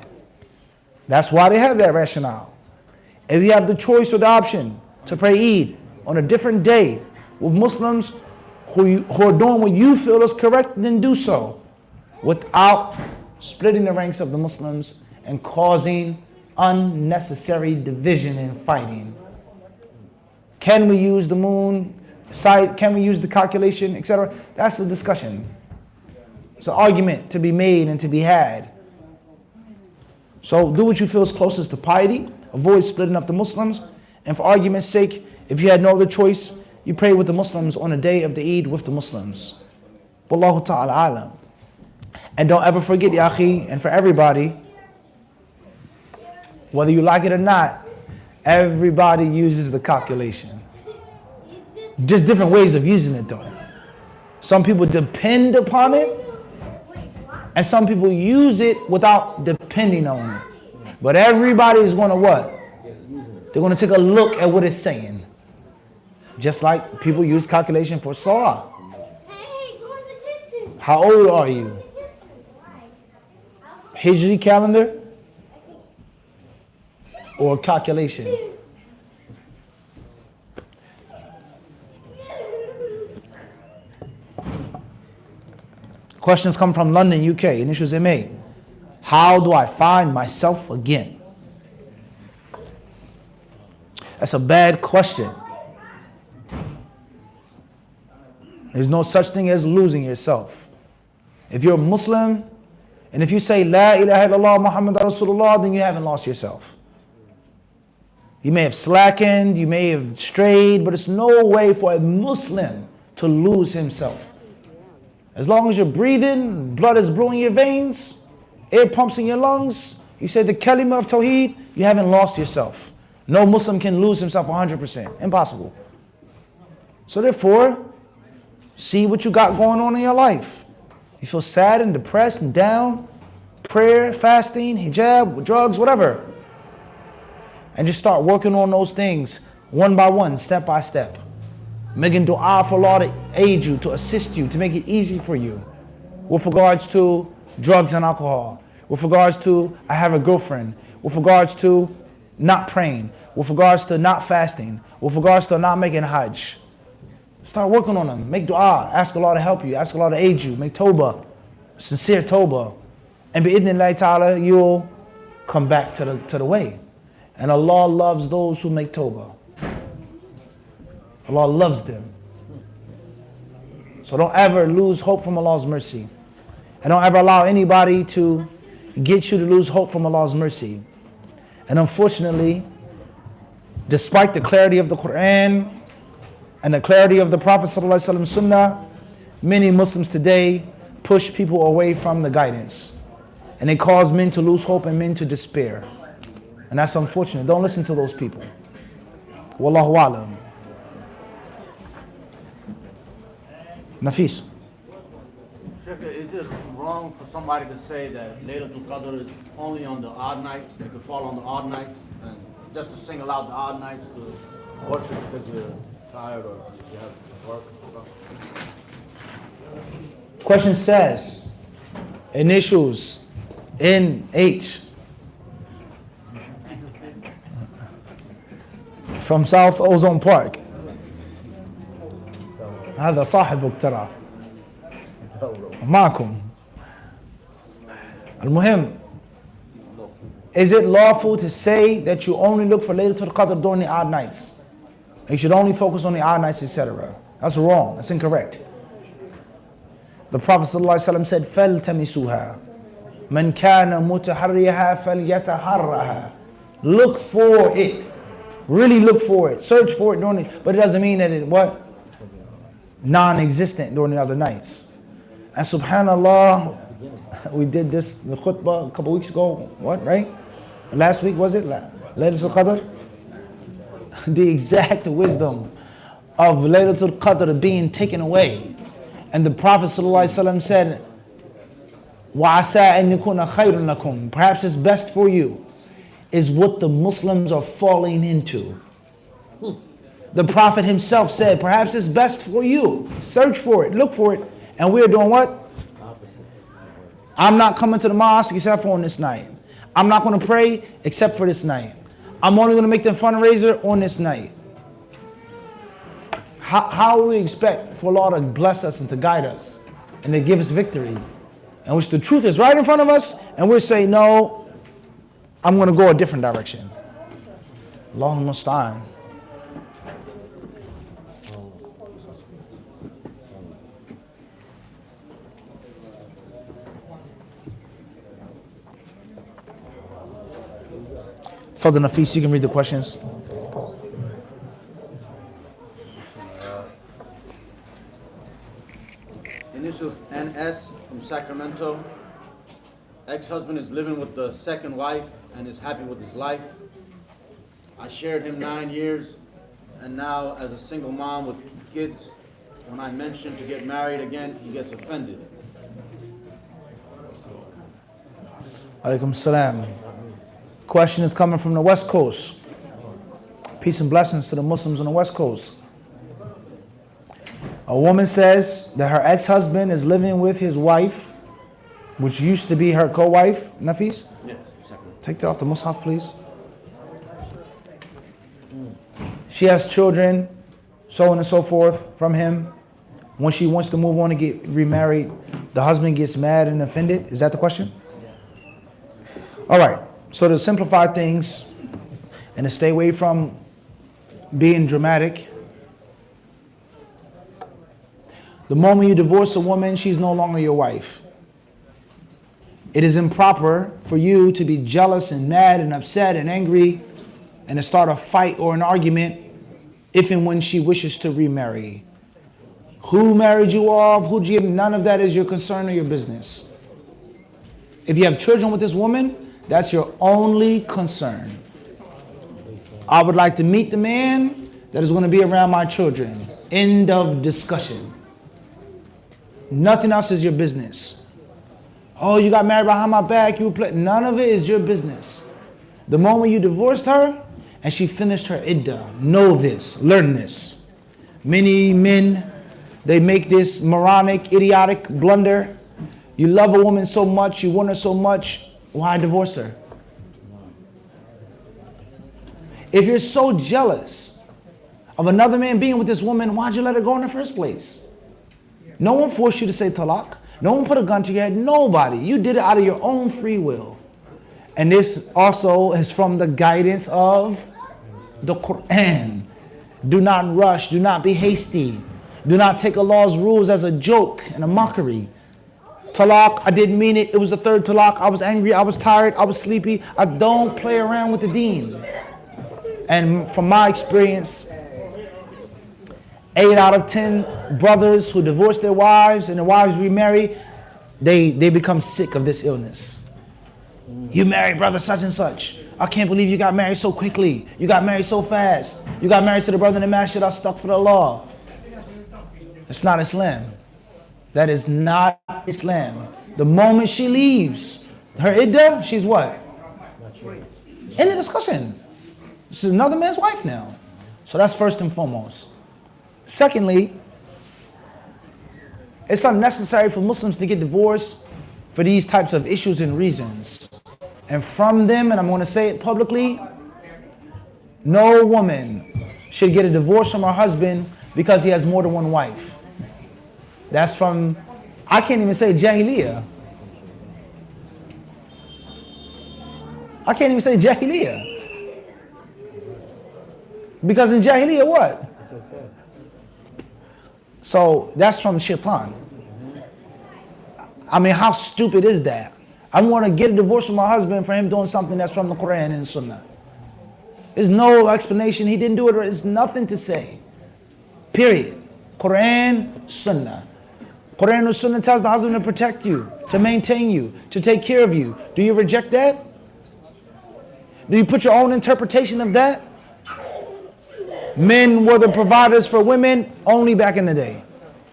That's why they have that rationale. If you have the choice or the option to pray Eid on a different day with Muslims who are doing what you feel is correct, then do so without splitting the ranks of the Muslims and causing unnecessary division and fighting. Can we use the moon site? Can we use the calculation, etc.? That's the discussion. It's an argument to be made and to be had. So do what you feel is closest to piety. Avoid splitting up the Muslims. And for argument's sake, if you had no other choice, you pray with the Muslims on the day of the Eid with the Muslims. Wallahu ta'ala alam. And don't ever forget, ya akhi, and for everybody, whether you like it or not, everybody uses the calculation. Just different ways of using it though. Some people depend upon it, and some people use it without depending on it. But everybody is going to what? They're going to take a look at what it's saying. Just like people use calculation for Salah. How old are you? Hijri calendar or calculation? Questions come from London, UK. Initials MA. How do I find myself again? That's a bad question. There's no such thing as losing yourself. If you're a Muslim, and if you say La ilaha illallah Muhammad Rasulullah, then you haven't lost yourself. You may have slackened, you may have strayed, but it's no way for a Muslim to lose himself. As long as you're breathing, blood is blowing your veins, air pumps in your lungs, you say the kalima of Tawheed, you haven't lost yourself. No Muslim can lose himself 100%. Impossible. So therefore, see what you got going on in your life. You feel sad and depressed and down, prayer, fasting, hijab, drugs, whatever. And just start working on those things one by one, step by step. Making dua for Allah to aid you, to assist you, to make it easy for you. With regards to drugs and alcohol. With regards to I have a girlfriend. With regards to not praying. With regards to not fasting. With regards to not making hajj. Start working on them. Make dua. Ask Allah to help you. Ask Allah to aid you. Make tawbah. Sincere tawbah. And bi'idhnillahi ta'ala, you'll come back to the way. And Allah loves those who make tawbah. Allah loves them. So don't ever lose hope from Allah's mercy. And don't ever allow anybody to get you to lose hope from Allah's mercy. And unfortunately, despite the clarity of the Quran and the clarity of the Prophet ﷺ Sunnah, many Muslims today push people away from the guidance. And they cause men to lose hope and men to despair. And that's unfortunate. Don't listen to those people. Wallahu a'lam. Nafis. Sheikh, is it wrong for somebody to say that Laylatul Qadr is only on the odd nights? It could fall on the odd nights, and just to sing aloud the odd nights to worship because you're tired or you have work or stuff? Question says, initials NH from South Ozone Park. هذا صاحبك ترى معكم. المهم, is it lawful to say that you only look for Laylatul Qadr during the odd nights? You should only focus on the odd nights, etc. That's wrong. That's incorrect. The Prophet ﷺ said, فَلْتَمِسُوهَا مَنْ كَانَ مُتَحَرِّيهَا فَلْيَتَحَرَّهَا. Look for it. Really look for it. Search for it during it. But it doesn't mean that it what? Non-existent during the other nights. And subhanAllah, we did this the khutbah a couple weeks ago. What, right? Last week, was it? Laylatul Qadr? The exact wisdom of Laylatul Qadr being taken away. And the Prophet ﷺ said, وَعَسَىٰ أَن يَكُونَ خَيْرٌ لَكُمْ. Perhaps it's best for you, is what the Muslims are falling into. The Prophet himself said, perhaps it's best for you. Search for it, look for it. And we're doing what? I'm not coming to the mosque except for on this night. I'm not going to pray except for this night. I'm only going to make the fundraiser on this night. How do we expect for Allah to bless us and to guide us and to give us victory? In which the truth is right in front of us and we're saying, no, I'm going to go a different direction. Allahumma musta'an. Fadl Nafis, you can read the questions. Initials NS from Sacramento. Ex-husband is living with the second wife and is happy with his life. I shared him 9 years, and now as a single mom with kids, when I mention to get married again, he gets offended. Alaikum salam. Question is coming from the West Coast. Peace and blessings to the Muslims on the West Coast. A woman says that her ex-husband is living with his wife, which used to be her co-wife. Nafis? Yes, second. Take that off the mushaf, please. She has children, so on and so forth, from him. When she wants to move on and get remarried, the husband gets mad and offended. Is that the question? All right. So to simplify things and to stay away from being dramatic, the moment you divorce a woman, she's no longer your wife. It is improper for you to be jealous and mad and upset and angry and to start a fight or an argument if and when she wishes to remarry. Who married you off? None of that is your concern or your business. If you have children with this woman, that's your only concern. I would like to meet the man that is going to be around my children. End of discussion. Nothing else is your business. Oh, you got married behind my back. None of it is your business. The moment you divorced her and she finished her iddah, know this, learn this. Many men, they make this moronic, idiotic blunder. You love a woman so much, you want her so much, why divorce her? If you're so jealous of another man being with this woman, why'd you let her go in the first place? No one forced you to say talaq. No one put a gun to your head. Nobody. You did it out of your own free will. And this also is from the guidance of the Quran. Do not rush. Do not be hasty. Do not take Allah's rules as a joke and a mockery. Talaq, I didn't mean it. It was the third talaq. I was angry. I was tired. I was sleepy. I don't play around with the deen. And from my experience, 8 out of 10 brothers who divorce their wives and their wives remarry, they become sick of this illness. You married brother such and such. I can't believe you got married so quickly. You got married so fast. You got married to the brother in the masjid. I stuck for the law. It's not Islam. That is not Islam. The moment she leaves her iddah, she's what? In the discussion. This is another man's wife now. So that's first and foremost. Secondly, it's unnecessary for Muslims to get divorced for these types of issues and reasons. And from them, and I'm going to say it publicly, no woman should get a divorce from her husband because he has more than one wife. That's from, I can't even say Jahiliyyah. I can't even say Jahiliyyah. Because in Jahiliyyah, what? It's okay. So that's from Shaitan. I mean, how stupid is that? I want to get a divorce from my husband for him doing something that's from the Quran and Sunnah. There's no explanation. He didn't do it. There's nothing to say. Period. Quran, Sunnah. Quran and Sunnah tells the husband to protect you, to maintain you, to take care of you. Do you reject that? Do you put your own interpretation of that? Men were the providers for women only back in the day,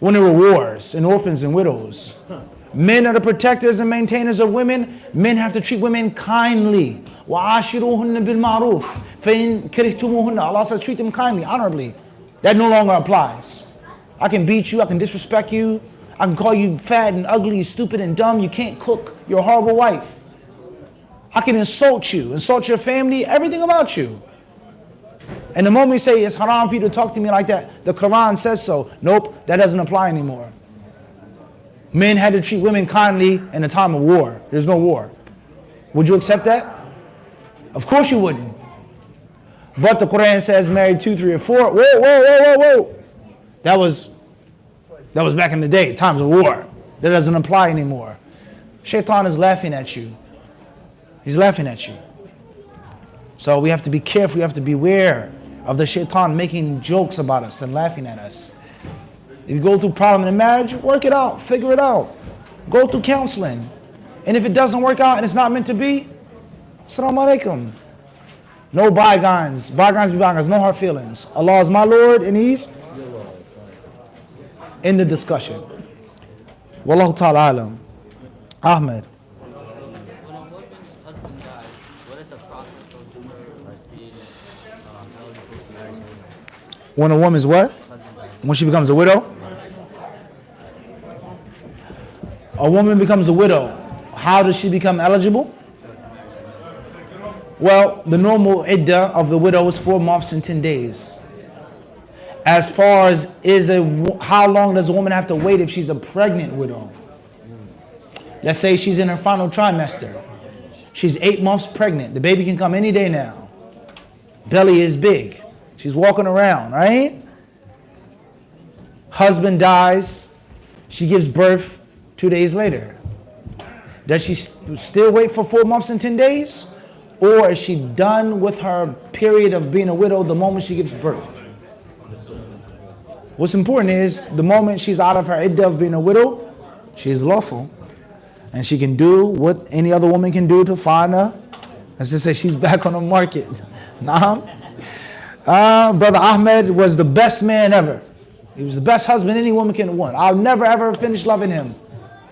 when there were wars and orphans and widows. Men are the protectors and maintainers of women. Men have to treat women kindly. وَعَاشِرُوهُنَّ بِالْمَعْرُوفِ فَإِنْ كَرِهْتُمُوهُنَّ Allah says treat them kindly, honorably. That no longer applies. I can beat you, I can disrespect you, I can call you fat and ugly, stupid and dumb, you can't cook, you're a horrible wife. I can insult you, insult your family, everything about you. And the moment you say it's haram for you to talk to me like that, the Quran says so. Nope, that doesn't apply anymore. Men had to treat women kindly in a time of war. There's no war. Would you accept that? Of course you wouldn't. But the Quran says married 2, 3, or 4. Whoa. That was back in the day, times of war. That doesn't apply anymore. Shaitan is laughing at you. He's laughing at you. So we have to be careful, we have to beware of the shaitan making jokes about us and laughing at us. If you go through a problem in marriage, work it out, figure it out. Go through counseling. And if it doesn't work out and it's not meant to be, Assalamu alaikum. No bygones. Bygones be bygones. No hard feelings. Allah is my Lord and He's in the discussion. Wallahu ta'ala alam. Ahmed. When a woman's husband dies, what is the process of her being eligible to marry someone? When a woman's what? Husband dies. When she becomes a widow? A woman becomes a widow. How does she become eligible? Well, the normal iddah of the widow is 4 months and 10 days. As far as how long does a woman have to wait if she's a pregnant widow? Let's say she's in her final trimester. She's 8 months pregnant. The baby can come any day now. Belly is big. She's walking around, right? Husband dies. She gives birth 2 days later. Does she still wait for 4 months and 10 days? Or is she done with her period of being a widow the moment she gives birth? What's important is the moment she's out of her iddah of being a widow, she is lawful. And she can do what any other woman can do to find her. Let's just say she's back on the market. Nah. Brother Ahmed was the best man ever. He was the best husband any woman can want. I'll never ever finish loving him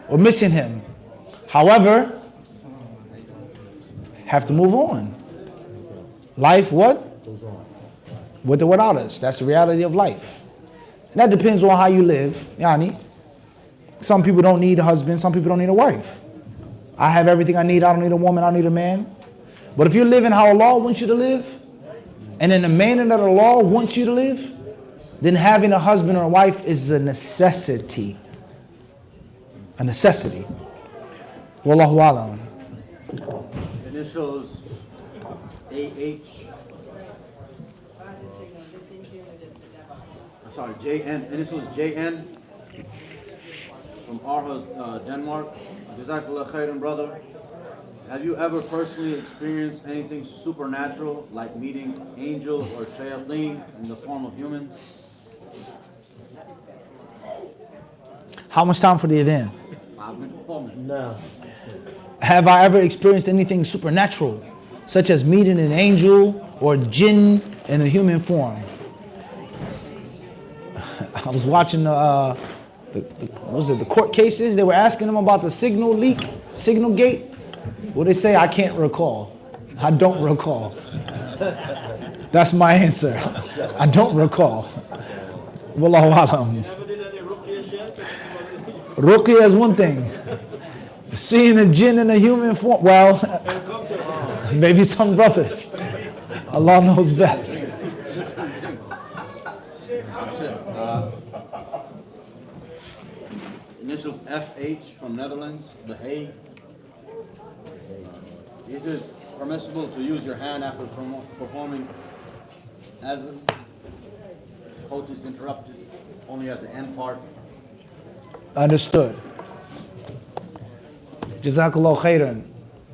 or missing him. However, have to move on. Life what? Goes on. With or without us. That's the reality of life. And that depends on how you live. Yani, some people don't need a husband, some people don't need a wife. I have everything I need. I don't need a woman, I don't need a man. But if you're living how Allah wants you to live, and in the manner that Allah wants you to live, then having a husband or a wife is a necessity. A necessity. Wallahu alam. Initials AH. Sorry, JN. Initials JN from Aarhus, Denmark. Jazakallah khairan, brother. Have you ever personally experienced anything supernatural, like meeting angels or shayateen in the form of humans? How much time for the event? No. Have I ever experienced anything supernatural, such as meeting an angel or jinn in a human form? I was watching the court cases. They were asking them about the signal leak, signal gate. What they say, I can't recall. I don't recall. That's my answer. I don't recall. Wallahu alam. Ruqya is one thing. Seeing a jinn in a human form, well, maybe some brothers. Allah knows best. Initials FH from Netherlands, The Hague. Is it permissible to use your hand after performing azan? Coitus interruptus, only at the end part. Understood. Jazakallah khairan.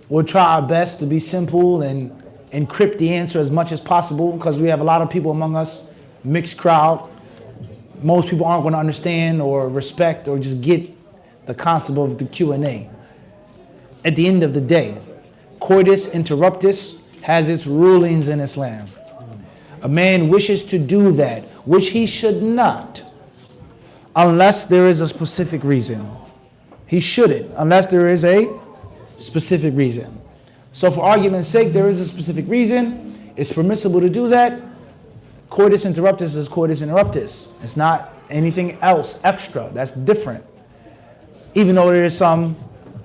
We'll try our best to be simple and encrypt the answer as much as possible because we have a lot of people among us, mixed crowd. Most people aren't going to understand or respect or just get the concept of the Q&A. At the end of the day, coitus interruptus has its rulings in Islam. A man wishes to do that, which he should not, unless there is a specific reason. He shouldn't, unless there is a specific reason. So for argument's sake, there is a specific reason. It's permissible to do that. Coitus interruptus is coitus interruptus. It's not anything else extra. That's different. Even though there is some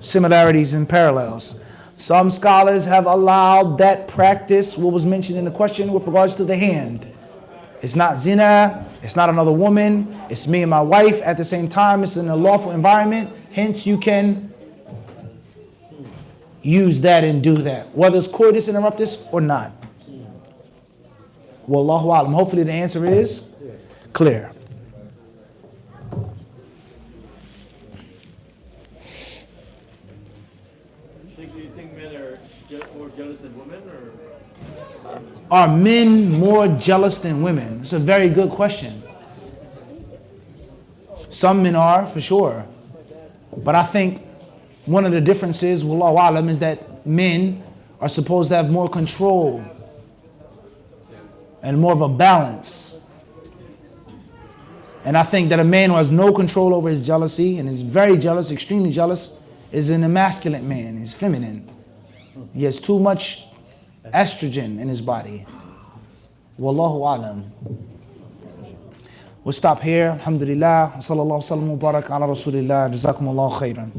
similarities and parallels. Some scholars have allowed that practice, what was mentioned in the question with regards to the hand. It's not zina, it's not another woman, it's me and my wife at the same time, it's in a lawful environment, hence you can use that and do that, whether it's coitus interruptus or not. Wallahu a'lam. Hopefully the answer is clear. Do you think men are more jealous than women, or? Are men more jealous than women? It's a very good question. Some men are, for sure. But I think one of the differences, wallahu a'lam, is that men are supposed to have more control and more of a balance. And I think that a man who has no control over his jealousy and is very jealous, extremely jealous, is an emasculate man. He's feminine. He has too much estrogen in his body. Wallahu a'lam. We'll stop here. Alhamdulillah. Sallallahu sallam wa barak ala rasulillah. Jazakumullahu khairan.